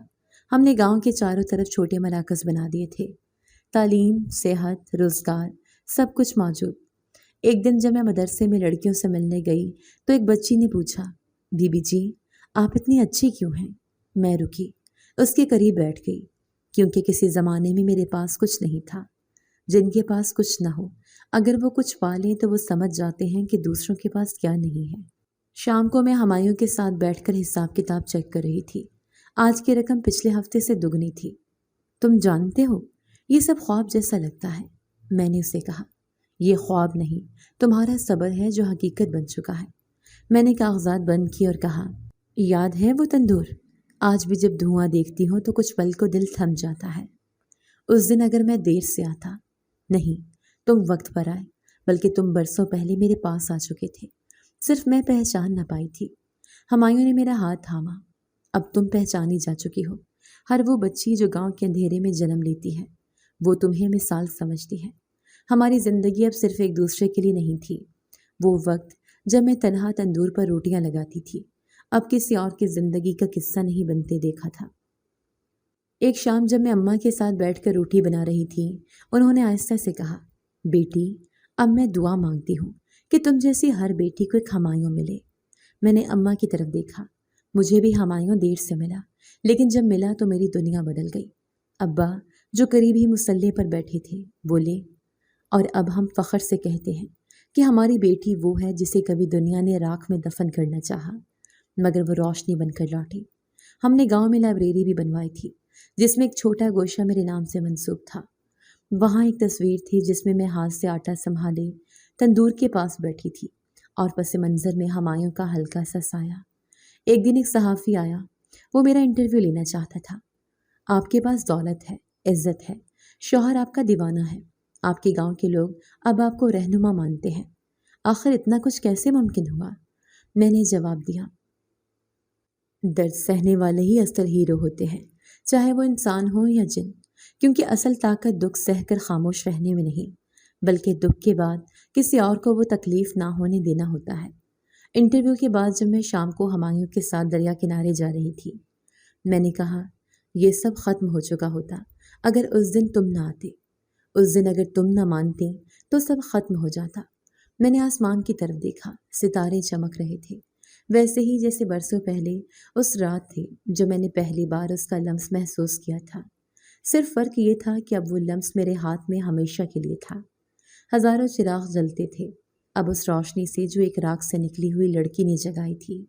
ہم نے گاؤں کے چاروں طرف چھوٹے مراکز بنا دیے تھے، تعلیم، صحت، روزگار، سب کچھ موجود۔ ایک دن جب میں مدرسے میں لڑکیوں سے ملنے گئی تو ایک بچی نے پوچھا، بی بی جی، آپ اتنی اچھی کیوں ہیں؟ میں رکی، اس کے قریب بیٹھ گئی، کیونکہ کسی زمانے میں میرے پاس کچھ نہیں تھا۔ جن کے پاس کچھ نہ ہو، اگر وہ کچھ پالیں تو وہ سمجھ جاتے ہیں کہ دوسروں کے پاس کیا نہیں ہے۔ شام کو میں ہمایوں کے ساتھ بیٹھ کر حساب کتاب چیک کر رہی تھی۔ آج کی رقم پچھلے ہفتے سے دگنی تھی۔ تم جانتے ہو، یہ سب خواب جیسا لگتا ہے، میں نے اسے کہا۔ یہ خواب نہیں، تمہارا صبر ہے جو حقیقت بن چکا ہے۔ میں نے کاغذات بند کی اور کہا، یاد ہے وہ تندور؟ آج بھی جب دھواں دیکھتی ہوں تو کچھ پل کو دل تھم جاتا ہے۔ اس دن اگر میں دیر سے آتا، نہیں، تم وقت پر آئے، بلکہ تم برسوں پہلے میرے پاس آ چکے تھے، صرف میں پہچان نہ پائی تھی۔ ہمایوں نے میرا ہاتھ تھاما، اب تم پہچانی جا چکی ہو۔ ہر وہ بچی جو گاؤں کے اندھیرے میں جنم لیتی ہے، وہ تمہیں مثال سمجھتی ہے۔ ہماری زندگی اب صرف ایک دوسرے کے لیے نہیں تھی۔ وہ وقت جب میں تنہا تندور پر روٹیاں لگاتی تھی، اب کسی اور کی زندگی کا قصہ نہیں بنتے دیکھا تھا۔ ایک شام جب میں اماں کے ساتھ بیٹھ کر روٹی بنا رہی تھی، انہوں نے آہستہ سے کہا، بیٹی اب میں دعا مانگتی ہوں کہ تم جیسی ہر بیٹی کو ایک ہمایوں ملے۔ میں نے اماں کی طرف دیکھا، مجھے بھی ہمایوں دیر سے ملا، لیکن جب ملا تو میری دنیا بدل گئی۔ ابا جو قریب ہی مصلی پر بیٹھے تھے بولے، اور اب ہم فخر سے کہتے ہیں کہ ہماری بیٹی وہ ہے جسے کبھی دنیا نے راکھ میں دفن کرنا چاہا، مگر وہ روشنی بن کر لوٹی۔ ہم نے گاؤں میں لائبریری بھی بنوائی تھی جس میں ایک چھوٹا گوشہ میرے نام سے منسوب تھا۔ وہاں ایک تصویر تھی جس میں ہاتھ سے آٹا سنبھالے تندور کے پاس بیٹھی تھی اور پس منظر میں ہمایوں کا ہلکا سا سایہ۔ ایک دن ایک صحافی آیا، وہ میرا انٹرویو لینا چاہتا تھا۔ آپ کے پاس دولت ہے، عزت ہے، شوہر آپ کا دیوانہ ہے، آپ کے گاؤں کے لوگ اب آپ کو رہنما مانتے ہیں، آخر اتنا کچھ کیسے ممکن ہوا؟ میں نے جواب دیا، درد سہنے والے ہی اصل ہیرو ہوتے ہیں، چاہے وہ انسان ہو یا جن، کیونکہ اصل طاقت دکھ سہ کر خاموش رہنے میں نہیں، بلکہ دکھ کے بعد کسی اور کو وہ تکلیف نہ ہونے دینا ہوتا ہے۔ انٹرویو کے بعد جب میں شام کو ہمایوں کے ساتھ دریا کنارے جا رہی تھی، میں نے کہا، یہ سب ختم ہو چکا ہوتا اگر اس دن تم نہ آتے، اس دن اگر تم نہ مانتے تو سب ختم ہو جاتا۔ میں نے آسمان کی طرف دیکھا، ستارے چمک رہے تھے، ویسے ہی جیسے برسوں پہلے اس رات تھی جو میں نے پہلی بار اس کا لمس محسوس کیا تھا۔ صرف فرق یہ تھا کہ اب وہ لمس میرے ہاتھ میں ہمیشہ کے لیے تھا۔ ہزاروں چراغ جلتے تھے، اب اس روشنی سے جو ایک راکھ سے نکلی ہوئی لڑکی نے جگائی تھی۔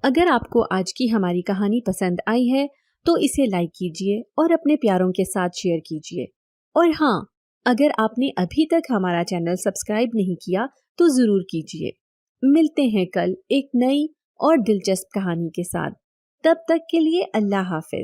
اگر آپ کو آج کی ہماری کہانی پسند آئی ہے تو اسے لائک کیجیے اور اپنے پیاروں کے ساتھ شیئر کیجیے، اور ہاں، اگر آپ نے ابھی تک ہمارا چینل سبسکرائب نہیں کیا تو ضرور کیجیے۔ ملتے ہیں کل ایک نئی اور دلچسپ کہانی کے ساتھ، تب تک کے لیے اللہ حافظ۔